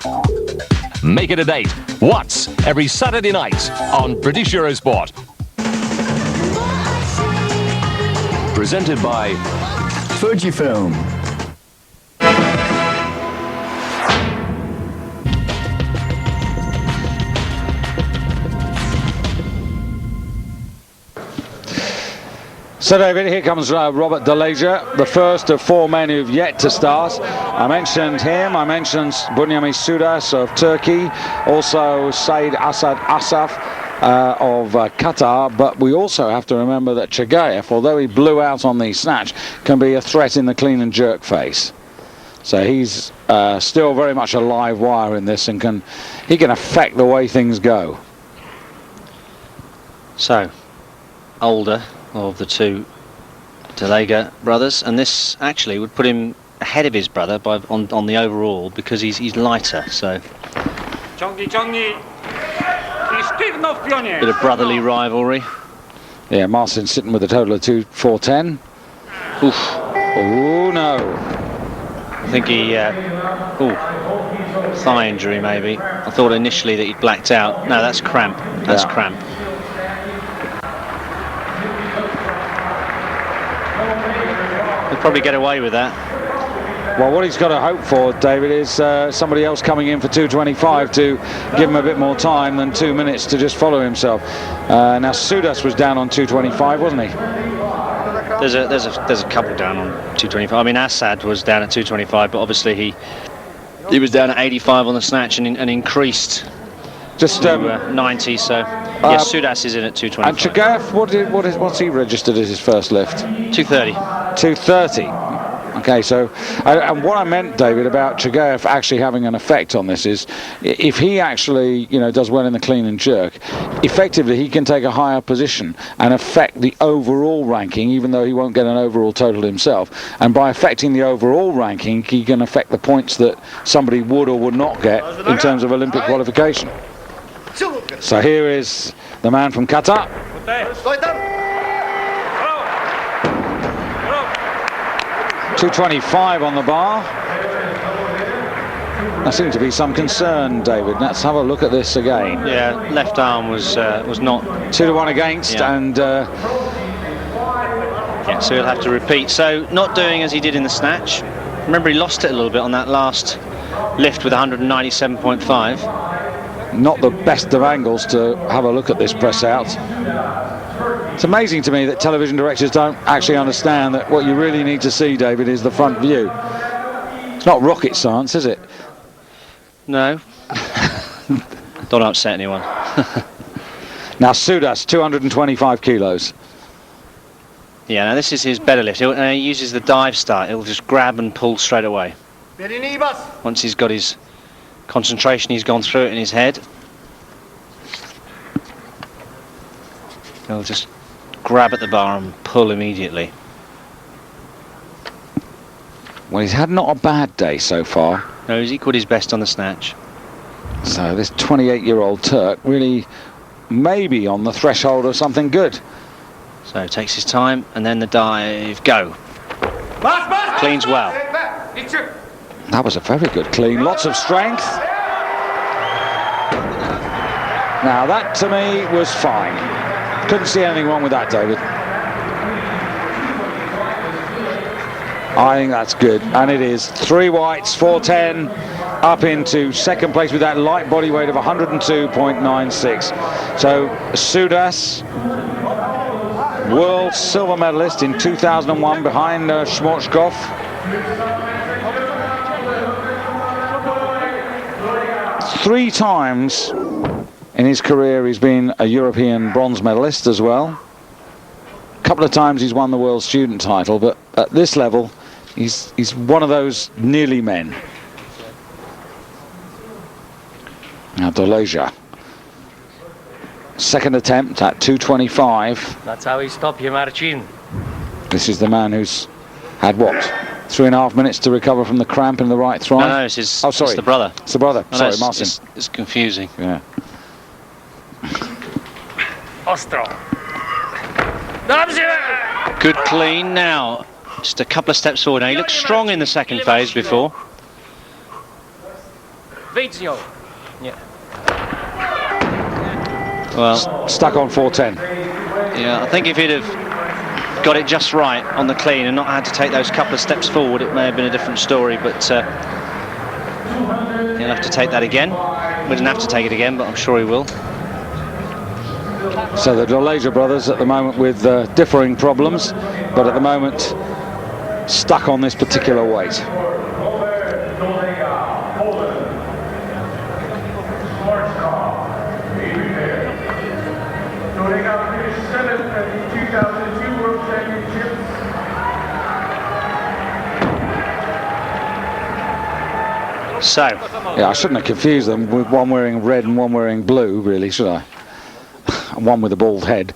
Make it a date. Watts, every Saturday night on British Eurosport. Presented by Fujifilm. So, David, here comes Robert Delager, the first of 4 men who've yet to start. I mentioned him. I mentioned Bunyami Sudas of Turkey, also Said Asad Asaf of Qatar, but we also have to remember that Chagayev, although he blew out on the snatch, can be a threat in the clean and jerk phase. So he's still very much a live wire in this, and he can affect the way things go. So, older of the two Delager brothers, and this actually would put him ahead of his brother on the overall, because he's lighter. So bit of brotherly rivalry. Yeah, Marcin's sitting with a total of 410. Oof. Oh no. I think he thigh injury maybe. I thought initially that he'd blacked out. No, that's cramp. That's cramp. He'll probably get away with that. Well, what he's got to hope for, David, is somebody else coming in for 225 to give him a bit more time than 2 minutes to just follow himself. Now Sudas was down on 225, wasn't he? There's a couple down on 225. I mean, Assad was down at 225, but obviously he was down at 85 on the snatch and increased just to 90. So yes, Sudas is in at 225. And Chagayev, what's he registered as his first lift? 230. 230. Okay, so and what I meant, David, about Chagayev actually having an effect on this is, if he actually, does well in the clean and jerk, effectively he can take a higher position and affect the overall ranking, even though he won't get an overall total himself. And by affecting the overall ranking, he can affect the points that somebody would or would not get in terms of Olympic qualification. So here is the man from Qatar. 225 on the bar. There seemed to be some concern, David. Let's have a look at this again. Yeah, left arm was not 2-1 against, yeah. And yeah, so he'll have to repeat. So not doing as he did in the snatch. Remember, he lost it a little bit on that last lift with 197.5. not the best of angles to have a look at this press out. It's amazing to me that television directors don't actually understand that what you really need to see, David, is the front view. It's not rocket science, is it? No. Don't upset anyone. Now Sudas, 225 kilos. Yeah, now this is his better lift. He uses the dive start. He'll just grab and pull straight away. Once he's got his concentration, he's gone through it in his head. He'll just grab at the bar and pull immediately. Well, he's had not a bad day so far. No, he's equalled his best on the snatch. So this 28-year-old Turk really may be on the threshold of something good. So takes his time, and then the dive, go. Cleans well. That was a very good clean, lots of strength. Now that to me was fine. Couldn't see anything wrong with that, David. I think that's good, and it is. 3 whites, 410, up into second place with that light body weight of 102.96. So Sudas, world silver medalist in 2001 behind Schmorzkopf. Three times in his career he's been a European bronze medalist as well. A couple of times he's won the world student title, but at this level he's one of those nearly men. Now Doleja, second attempt at 225. That's how he stopped you, Marcin. This is the man who's had what? 3.5 minutes to recover from the cramp in the right thigh. No, it's his. Oh, sorry, it's the brother. It's the brother. No, Sorry, no, Martin. It's confusing. Yeah. Ostro. Good clean now. Just a couple of steps forward. Now he looked strong in the second phase before. Well, Stuck on 410. yeah, I think if he'd have got it just right on the clean and not had to take those couple of steps forward, it may have been a different story, but he'll have to take that again. We didn't have to take it again, but I'm sure he will. So the Doleja brothers at the moment with differing problems, but at the moment stuck on this particular weight. So, Yeah, I shouldn't have confused them with one wearing red and one wearing blue, really, should I? One with a bald head.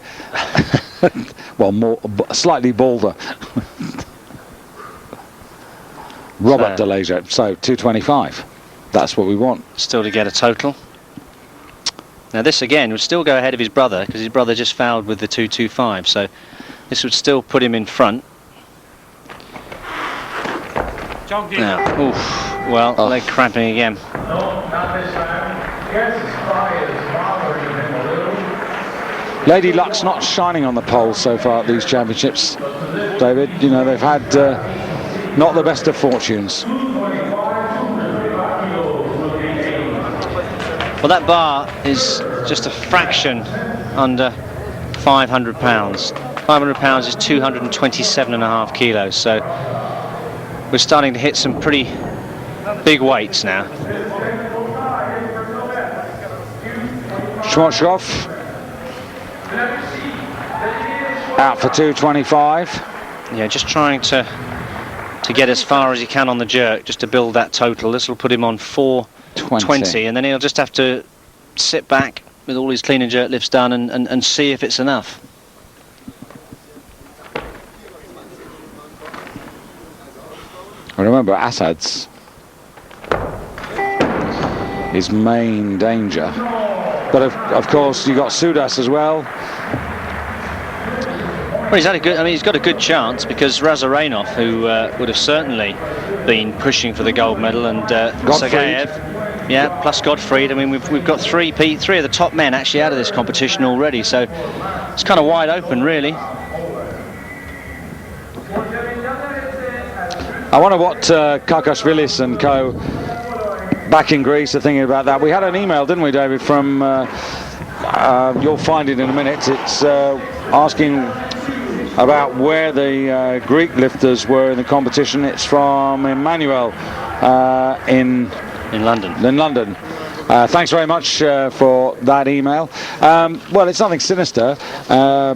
Well, slightly balder. Robert Doleja, so 225. That's what we want. still to get a total. Now this again would still go ahead of his brother, because his brother just fouled with the 225, so this would still put him in front. Now, oof, well, leg cramping again. Lady Luck's not shining on the pole so far at these championships, David. You know, they've had not the best of fortunes. Well, that bar is just a fraction under 500 pounds. 500 pounds is 227.5 kilos, so we're starting to hit some pretty big weights now. Schmorzkopf out for 225. Yeah, just trying to get as far as he can on the jerk, just to build that total. This will put him on 420, and then he'll just have to sit back with all his clean and jerk lifts done and see if it's enough. Remember, Assad's his main danger. But of course, you got Sudas as well. Well, he's had a good. I mean, he's got a good chance because Razarenov, who would have certainly been pushing for the gold medal, and Sergeyev, yeah, plus Gottfried. I mean, we've got three of the top men actually out of this competition already, so it's kind of wide open, really. I wonder what Kakashvilis and co back in Greece are thinking about that. We had an email, didn't we, David, from, you'll find it in a minute, it's asking about where the Greek lifters were in the competition. It's from Emmanuel in London. Thanks very much for that email. Well, it's nothing sinister.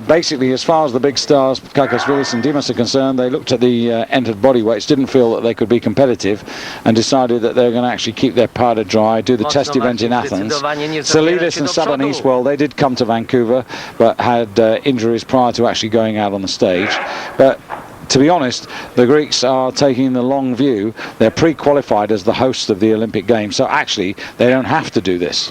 Basically, as far as the big stars, Kakashvilis and Dimas, are concerned, they looked at the entered body weights, didn't feel that they could be competitive, and decided that they're going to actually keep their powder dry, do the test event in Athens. Salidis and Sabonis, well, they did come to Vancouver, but had injuries prior to actually going out on the stage. But to be honest, the Greeks are taking the long view. They're pre-qualified as the hosts of the Olympic Games, so actually they don't have to do this.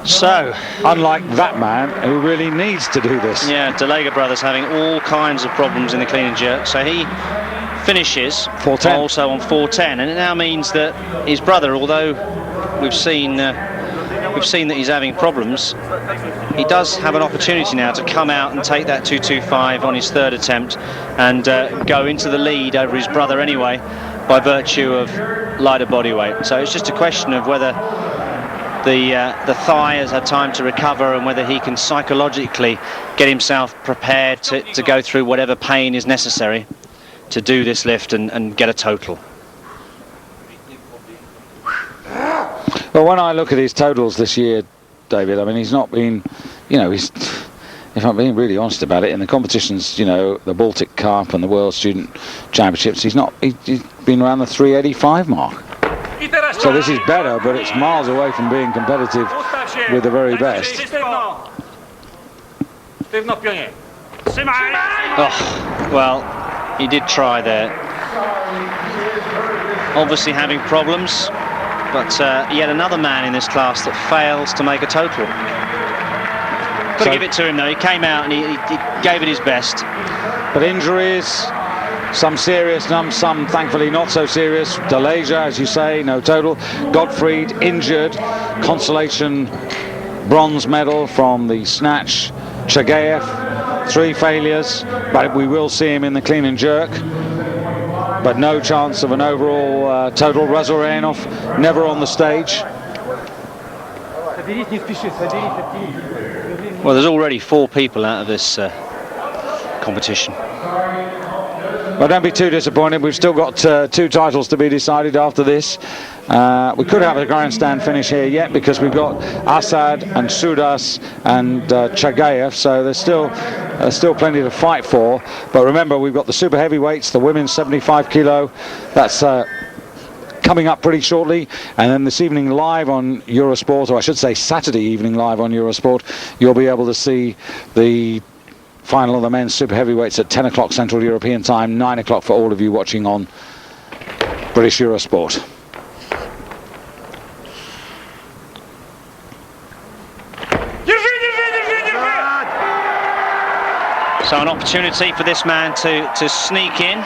So, unlike that man who really needs to do this. Yeah, Delega brothers having all kinds of problems in the clean and jerk, so he finishes 410. Also on 410, and it now means that his brother, although we've seen that he's having problems, he does have an opportunity now to come out and take that 225 on his third attempt and go into the lead over his brother anyway, by virtue of lighter body weight. So it's just a question of whether the thigh has had time to recover and whether he can psychologically get himself prepared to go through whatever pain is necessary to do this lift and get a total. Well, when I look at his totals this year, David, I mean, he's not been, you know, if I'm being really honest about it, in the competitions, you know, the Baltic Cup and the World Student Championships, he's been around the 385 mark. So this is better, but it's miles away from being competitive with the very best. Oh, well, he did try there. Obviously having problems. But yet another man in this class that fails to make a total. Got to give it to him though. He came out and he gave it his best. But injuries, some serious, some thankfully not so serious. Deleja, as you say, no total. Gottfried injured. Consolation bronze medal from the snatch. Sergeyev, 3 failures, but we will see him in the clean and jerk. But no chance of an overall total. Razarenov never on the stage. Well, there's already 4 people out of this competition. Well, don't be too disappointed. We've still got 2 titles to be decided after this. We could have a grandstand finish here yet because we've got Assad and Sudas and Sergeyev, so there's still plenty to fight for. But remember, we've got the super heavyweights, the women's 75 kilo. That's coming up pretty shortly, and then this evening live on Eurosport, or I should say Saturday evening live on Eurosport, you'll be able to see the final of the men's super heavyweights at 10 o'clock Central European time, 9 o'clock for all of you watching on British Eurosport. So an opportunity for this man to sneak in.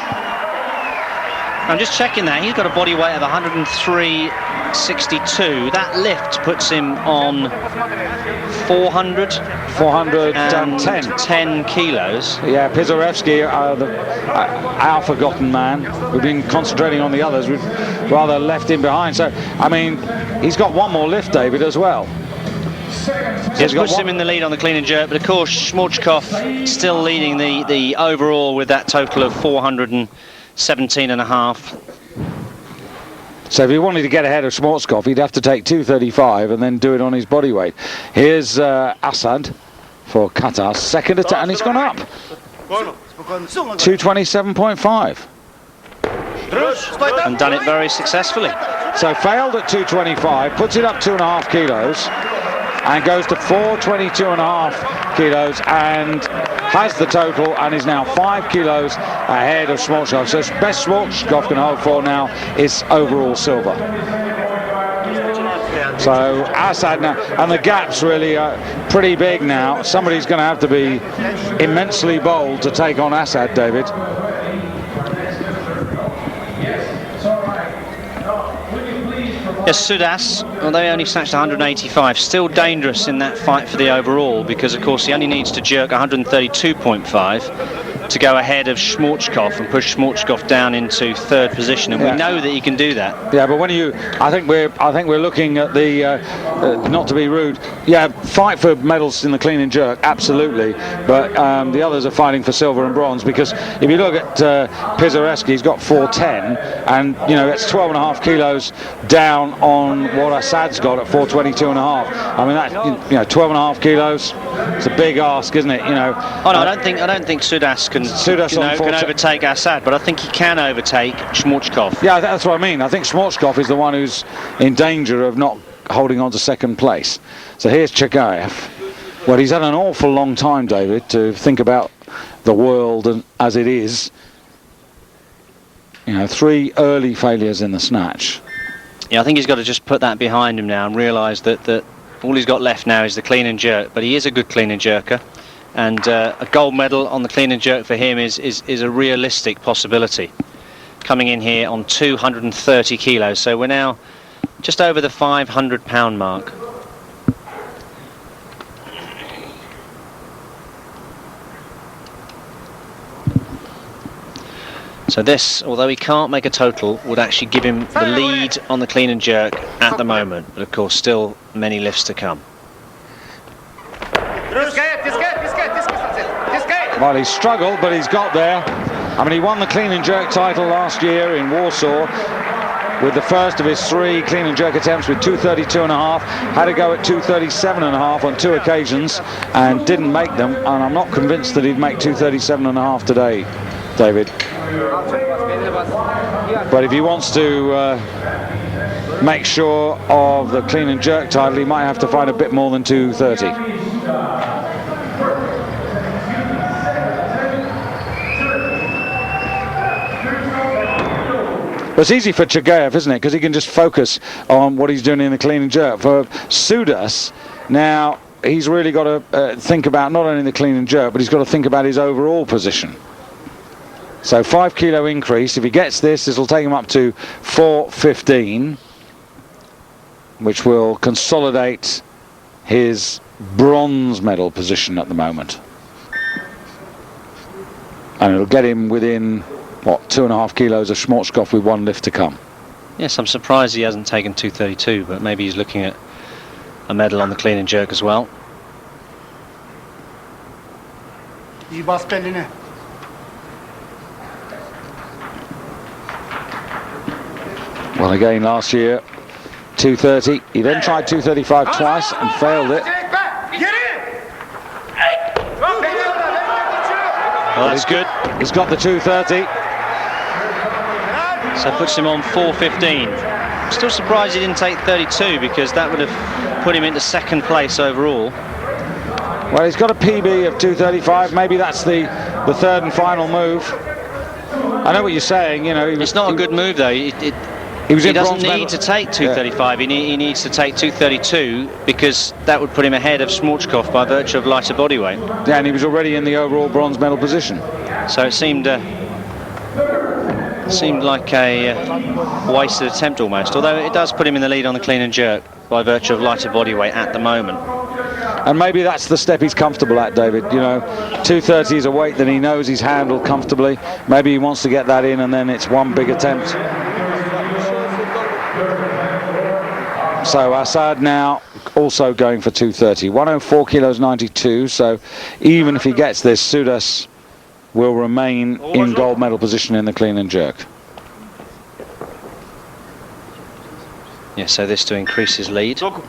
I'm just checking that. He's got a body weight of 103.62. That lift puts him on 410 kilos. Yeah, Pizarevsky, our forgotten man. We've been concentrating on the others. We've rather left him behind. So, I mean, he's got one more lift, David, as well. Just puts him in the lead on the clean and jerk, but of course Shmurchkov still leading the overall with that total of 417.5. So if he wanted to get ahead of Shmurchkov, he'd have to take 235 and then do it on his body weight. Here's Assad for Qatar, second attack, and he's gone up. 227.5. And done it very successfully. So failed at 225, puts it up 2.5 kilos. And goes to 422.5 kilos and has the total and is now 5 kilos ahead of Shmurchkov. So best Shmurchkov can hope for now is overall silver. So Assad now, and the gap's really pretty big now. Somebody's going to have to be immensely bold to take on Assad, David. Yes, Sudas, although he only snatched 185, still dangerous in that fight for the overall, because of course he only needs to jerk 132.5 to go ahead of Schmorchkov and push Schmorchkov down into third position, and we know that he can do that. Yeah, but when I think we're looking at the not to be rude, fight for medals in the clean and jerk, absolutely, but the others are fighting for silver and bronze, because if you look at Pisareski, he's got 410, and it's 12.5 kilos down on what Assad's got at 422.5. I mean, that 12.5 kilos. It's a big ask, isn't it? Oh no, I don't think Sudas can overtake Assad, but I think he can overtake Schmorchkov. Yeah, that's what I mean. I think Schmorchkov is the one who's in danger of not holding on to second place. So here's Chagayev. Well, he's had an awful long time, David, to think about the world as it is. 3 early failures in the snatch. Yeah, I think he's got to just put that behind him now and realise that all he's got left now is the clean and jerk, but he is a good clean and jerker, and a gold medal on the clean and jerk for him is a realistic possibility. Coming in here on 230 kilos, so we're now just over the 500-pound mark. So this, although he can't make a total, would actually give him the lead on the clean and jerk at the moment, but of course still many lifts to come. Well, he's struggled, but he's got there. I mean, he won the clean and jerk title last year in Warsaw with the first of his 3 clean and jerk attempts with 232.5. Had to go at 237.5 on 2 occasions and didn't make them, and I'm not convinced that he'd make 237.5 today, David. But if he wants to make sure of the clean and jerk title, he might have to find a bit more than 230. But it's easy for Chagayev, isn't it? Because he can just focus on what he's doing in the clean and jerk. For Sudas, now he's really got to think about not only the clean and jerk, but he's got to think about his overall position. So 5 kilo increase. If he gets this will take him up to 415, which will consolidate his bronze medal position at the moment. And it'll get him within, what, 2.5 kilos of Schmorchkov with 1 lift to come. Yes, I'm surprised he hasn't taken 232, but maybe he's looking at a medal on the clean and jerk as well. Well, again, last year, 230. He then tried 235 twice and failed it. Well, that's good. He's got the 230. So puts him on 415. Still surprised he didn't take 32, because that would have put him into second place overall. Well, he's got a PB of 235. Maybe that's the third and final move. I know what you're saying. It's not a good move though. He doesn't need to take 235. Yeah. He needs to take 232, because that would put him ahead of Schmorchkov by virtue of lighter body weight. Yeah, and he was already in the overall bronze medal position. So it seemed like a wasted attempt almost, although it does put him in the lead on the clean and jerk by virtue of lighter body weight at the moment. And maybe that's the step he's comfortable at, David. 230 is a weight that he knows he's handled comfortably. Maybe he wants to get that in, and then it's one big attempt. So Assad now also going for 230. 104 kilos 92. So even if he gets this, Sudas will remain in gold medal position in the clean and jerk. Yeah, so this to increase his lead. So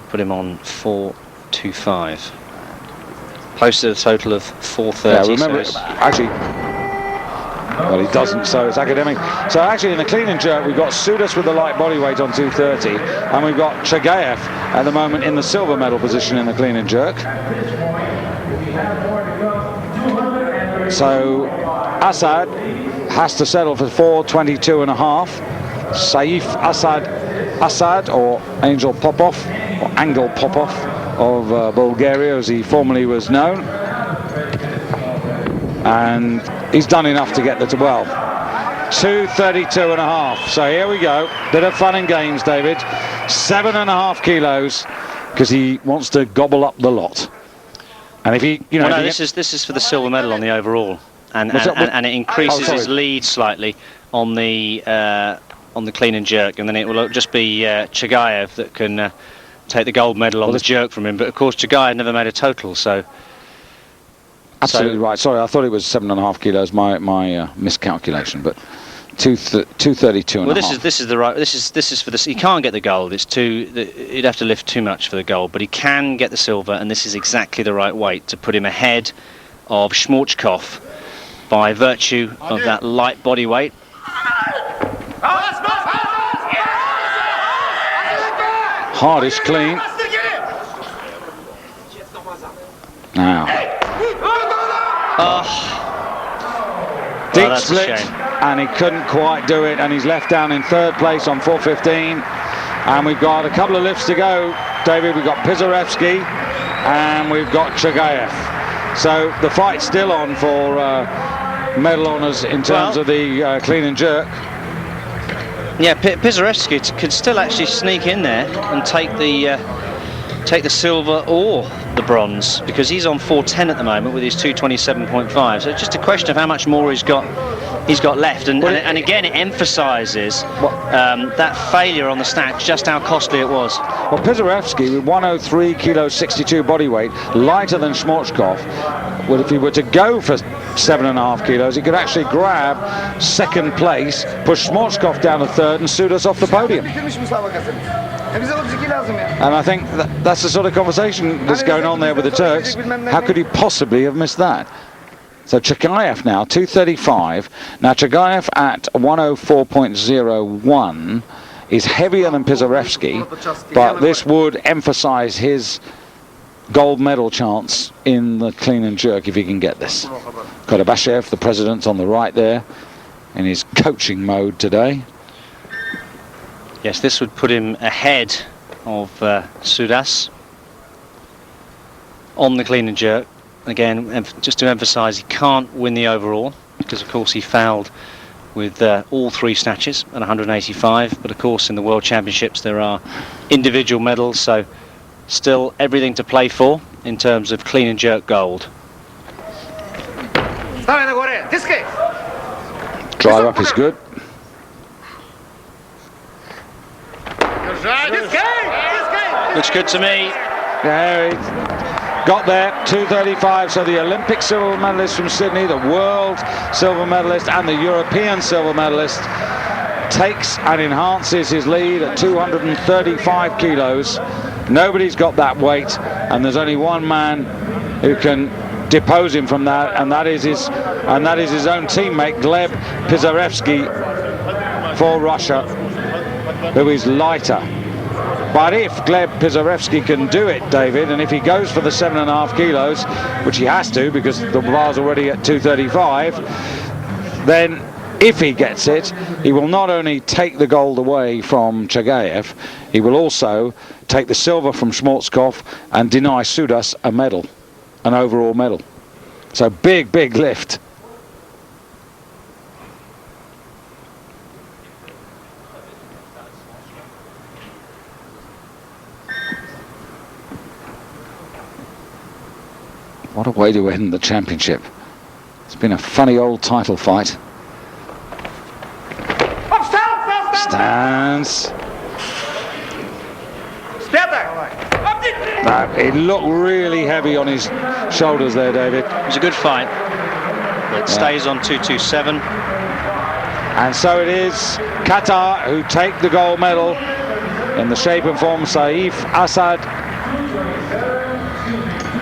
put him on 425. Posted a total of 430. Yeah, remember, actually, well, he doesn't, so it's academic. So actually in the clean and jerk we've got Sudas with the light body weight on 230, and we've got Chagayev at the moment in the silver medal position in the clean and jerk. So Assad has to settle for 422.5. Saif Assad Asad, or Angel Popov, or Angel Popov of Bulgaria, as he formerly was known. And he's done enough to get the 12. 2:32.5. So here we go. Bit of fun and games, David. 7.5 kilos, because he wants to gobble up the lot. And if he, you know, well, no, this is for the silver medal on the overall, and it increases his lead slightly on the clean and jerk, and then it will just be Chagayev that can take the gold medal on the jerk from him. But of course, Chagayev never made a total, so. Absolutely right. Sorry, I thought it was 7.5 kilos. My miscalculation, but 2:32.5. Well, this is the right. This is for the. He can't get the gold. It's too. He'd have to lift too much for the gold, but he can get the silver, and this is exactly the right weight to put him ahead of Schmorchkov by virtue of that light body weight. Hardest clean. Now. Deep split, and he couldn't quite do it, and he's left down in 3rd place on 4:15. And we've got a couple of lifts to go, David. We've got Pizarevsky and we've got Chagayev. So the fight's still on for medal honours in terms of the clean and jerk. Yeah, Pizarevsky could still actually sneak in there and take the silver or the bronze, because he's on 4:10 at the moment with his 2:27.5. So it's just a question of how much more he's got left, and again it emphasises that failure on the snatch, just how costly it was. Well, Pizarevsky with 103 kilos 62 body weight, lighter than Schmorchkov. Well, if he were to go for 7.5 kilos, he could actually grab 2nd place, push Schmorchkov down to 3rd, and Sudas off the podium. And I think that's the sort of conversation that's going on there with the Turks. How could he possibly have missed that? So Chagayev now, 2:35. Now Chagayev at 104.01 is heavier than Pizarevsky, but this would emphasize his gold medal chance in the clean and jerk if he can get this. Kodabashev, the president, on the right there, in his coaching mode today. Yes, this would put him ahead of Sudas on the clean and jerk. Again, just to emphasise, he can't win the overall, because of course he fouled with all 3 snatches at 185. But of course in the World Championships there are individual medals, so still everything to play for in terms of clean and jerk gold. Drive up is good. Looks good to me. Yeah, he got there, 2:35. So the Olympic silver medalist from Sydney, the world silver medalist, and the European silver medalist takes and enhances his lead at 235 kilos. Nobody's got that weight, and there's only one man who can depose him from that, and that is his own teammate Gleb Pizarevsky for Russia, who is lighter. But if Gleb Pizarevsky can do it, David, and if he goes for the 7.5 kilos, which he has to because the bar's already at 235, then if he gets it, he will not only take the gold away from Chagayev, he will also take the silver from Schmorchkov and deny Sudas a medal, an overall medal. So big lift. What a way to end the championship. It's been a funny old title fight. Stands. It looked really heavy on his shoulders there, David. It was a good fight. It stays on 227. And so it is Qatar who take the gold medal in the shape and form Saif Assad,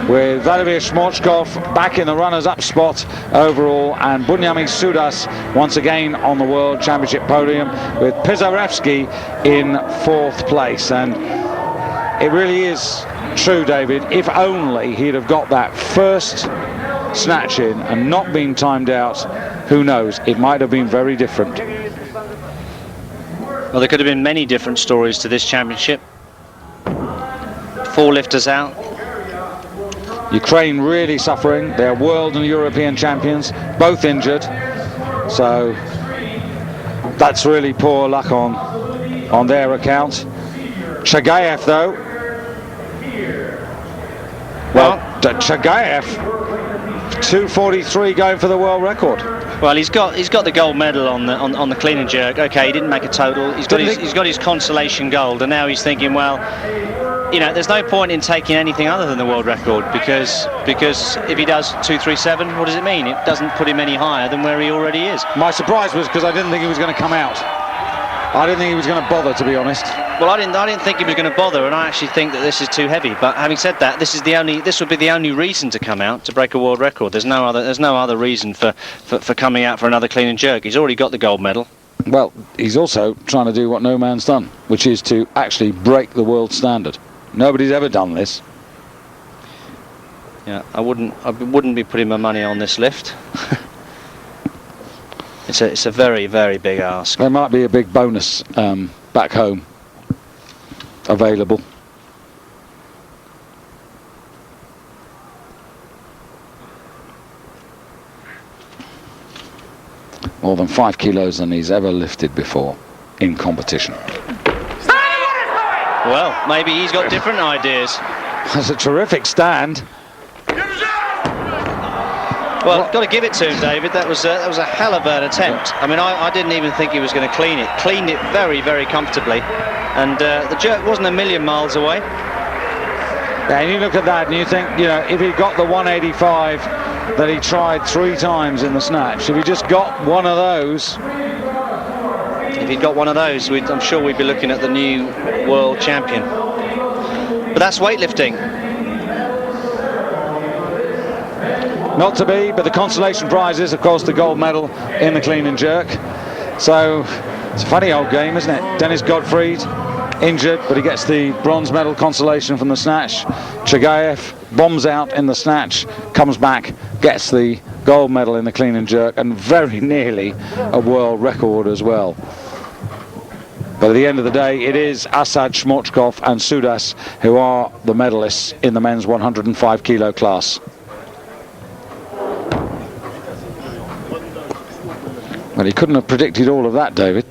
with Vladimir Schmorchkov back in the runners-up spot overall, and Bunyamin Sudas once again on the World Championship podium, with Pizarevsky in 4th place. And it really is true, David, if only he'd have got that first snatch in and not been timed out, who knows, it might have been very different. Well, there could have been many different stories to this championship. 4 lifters out. Ukraine really suffering. They're world and European champions, both injured. So that's really poor luck on their account. Chagayev, though. Well, Chagayev, 2:43 going for the world record. Well, he's got the gold medal on the clean and jerk. Okay, he didn't make a total. He's got his consolation gold, and now he's thinking, well, you know, there's no point in taking anything other than the world record because if he does 2:37, what does it mean? It doesn't put him any higher than where he already is. My surprise was because I didn't think he was going to come out. I didn't think he was going to bother, to be honest. Well, I didn't think he was going to bother, and I actually think that this is too heavy. But having said that, this would be the only reason to come out to break a world record. There's no other reason for coming out for another clean and jerk. He's already got the gold medal. Well, he's also trying to do what no man's done, which is to actually break the world standard. Nobody's ever done this. Yeah, I wouldn't be putting my money on this lift. It's a very, very big ask. There might be a big bonus back home available. More than 5 kilos than he's ever lifted before in competition. Well, maybe he's got different ideas. That's a terrific stand. Well, got to give it to him, David. That was a hell of an attempt. I mean, I didn't even think he was going to clean it. Cleaned it very, very comfortably, and the jerk wasn't a million miles away. Yeah, and you look at that and you think, you know, if he got the 185 that he tried 3 times in the snatch, if he just got one of those. If he'd got one of those, I'm sure we'd be looking at the new world champion. But that's weightlifting. Not to be, but the consolation prize is, of course, the gold medal in the clean and jerk. So it's a funny old game, isn't it? Dennis Gottfried, injured, but he gets the bronze medal consolation from the snatch. Chagayev bombs out in the snatch, comes back, gets the gold medal in the clean and jerk, and very nearly a world record as well. But at the end of the day, it is Asad Shmochkov and Sudas who are the medalists in the men's 105 kilo class. Well, he couldn't have predicted all of that, David.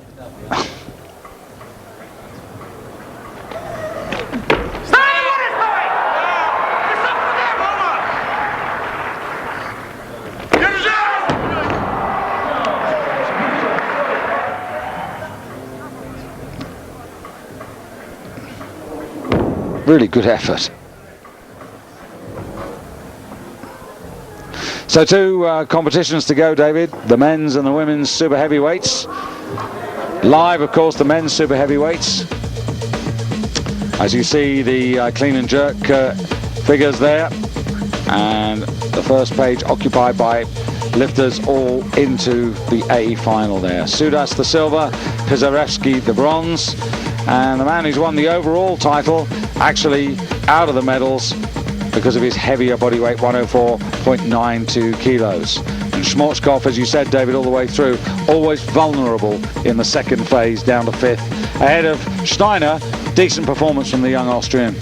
Really good effort. So 2 competitions to go, David. The men's and the women's super heavyweights. Live, of course, the men's super heavyweights. As you see, the clean and jerk figures there. And the first page occupied by lifters all into the A final there. Sudas the silver, Pizarevsky the bronze. And the man who's won the overall title, actually out of the medals, because of his heavier body weight, 104.92 kilos. And Shmochkov, as you said, David, all the way through, always vulnerable in the second phase, down to 5th. Ahead of Steiner, decent performance from the young Austrian.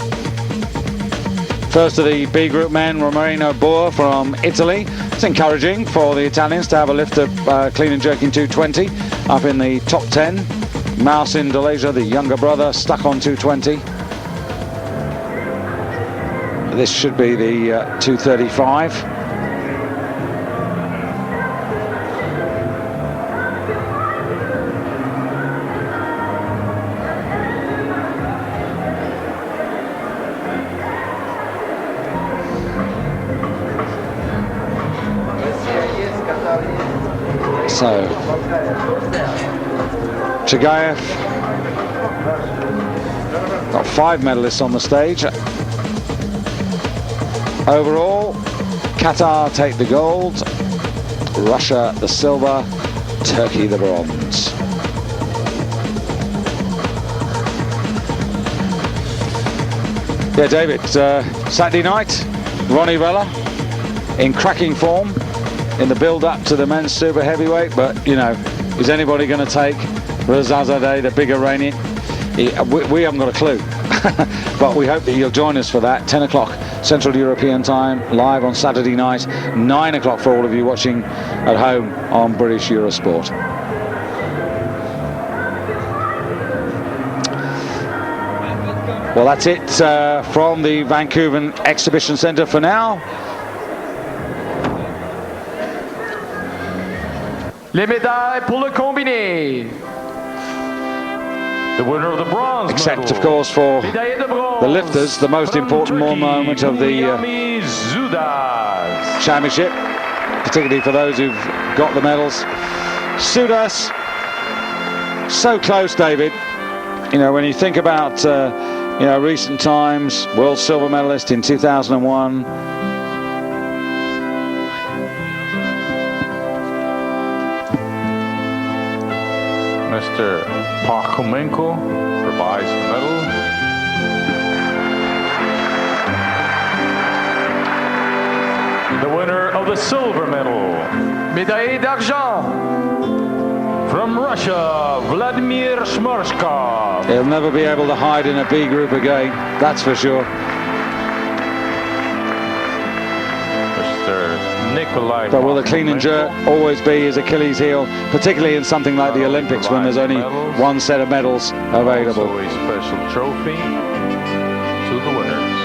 First of the B group men, Romano Boer from Italy. It's encouraging for the Italians to have a lift of clean and jerk in 220, up in the top 10. Marcin Deleja, the younger brother, stuck on 220. This should be the 235. So Chagayev got 5 medalists on the stage. Overall, Qatar take the gold, Russia the silver, Turkey the bronze. Yeah, David, Saturday night, Ronnie Vella in cracking form in the build-up to the men's super heavyweight, but, you know, is anybody going to take Rezazadeh, the big Iranian. We haven't got a clue. But we hope that you'll join us for that. 10 o'clock Central European time, live on Saturday night. 9 o'clock for all of you watching at home on British Eurosport. Well, that's it from the Vancouver Exhibition Centre for now. Les médailles pour le combiné. The winner of the bronze Except, medal, of course, for médaille de bronze the lifters, the most from important Turkey, moment of the Zudas. championship, particularly for those who've got the medals. Sudas, so close, David. You know, when you think about you know, recent times, world silver medalist in 2001. Mr. Parkhomenko provides the medal. The winner of the silver medal, médaille d'argent, from Russia, Vladimir Shmurshkov. He'll never be able to hide in a B group again, that's for sure. Mr. Nikolai. But will the clean and jerk always be his Achilles heel, particularly in something like the Olympics when there's only one set of medals available? Also a special trophy to the winners.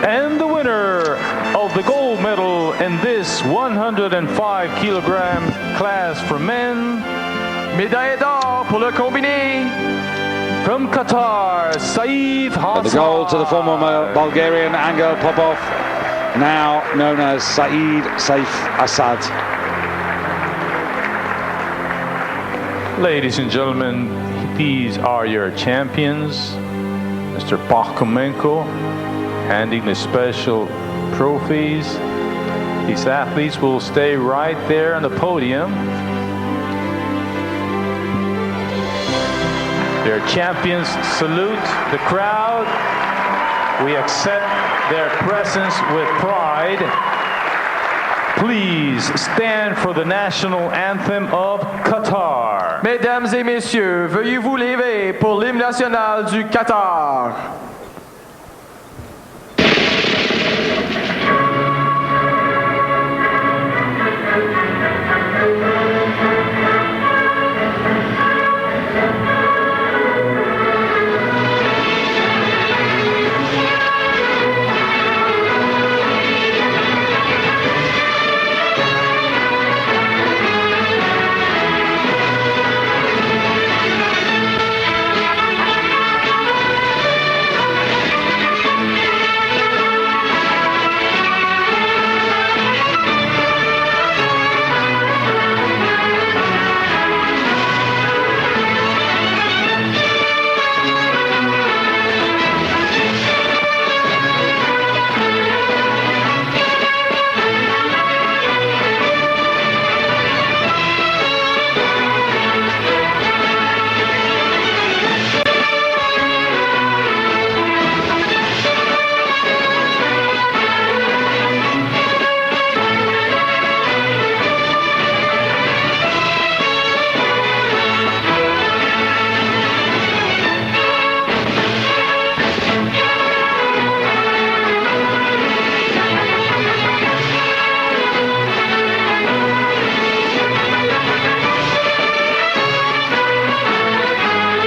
And the winner of the gold medal in this 105 kilogram class for men, médaille d'or pour le combiné, from Qatar, Saif Hassan. The gold to the former Bulgarian Angel Popov, now known as Saif Assad. Ladies and gentlemen, these are your champions. Mr. Parkhomenko handing the special trophies. These athletes will stay right there on the podium. Their champions salute the crowd. We accept their presence with pride. Please stand for the national anthem of Qatar. Mesdames et messieurs, veuillez vous lever pour l'hymne national du Qatar.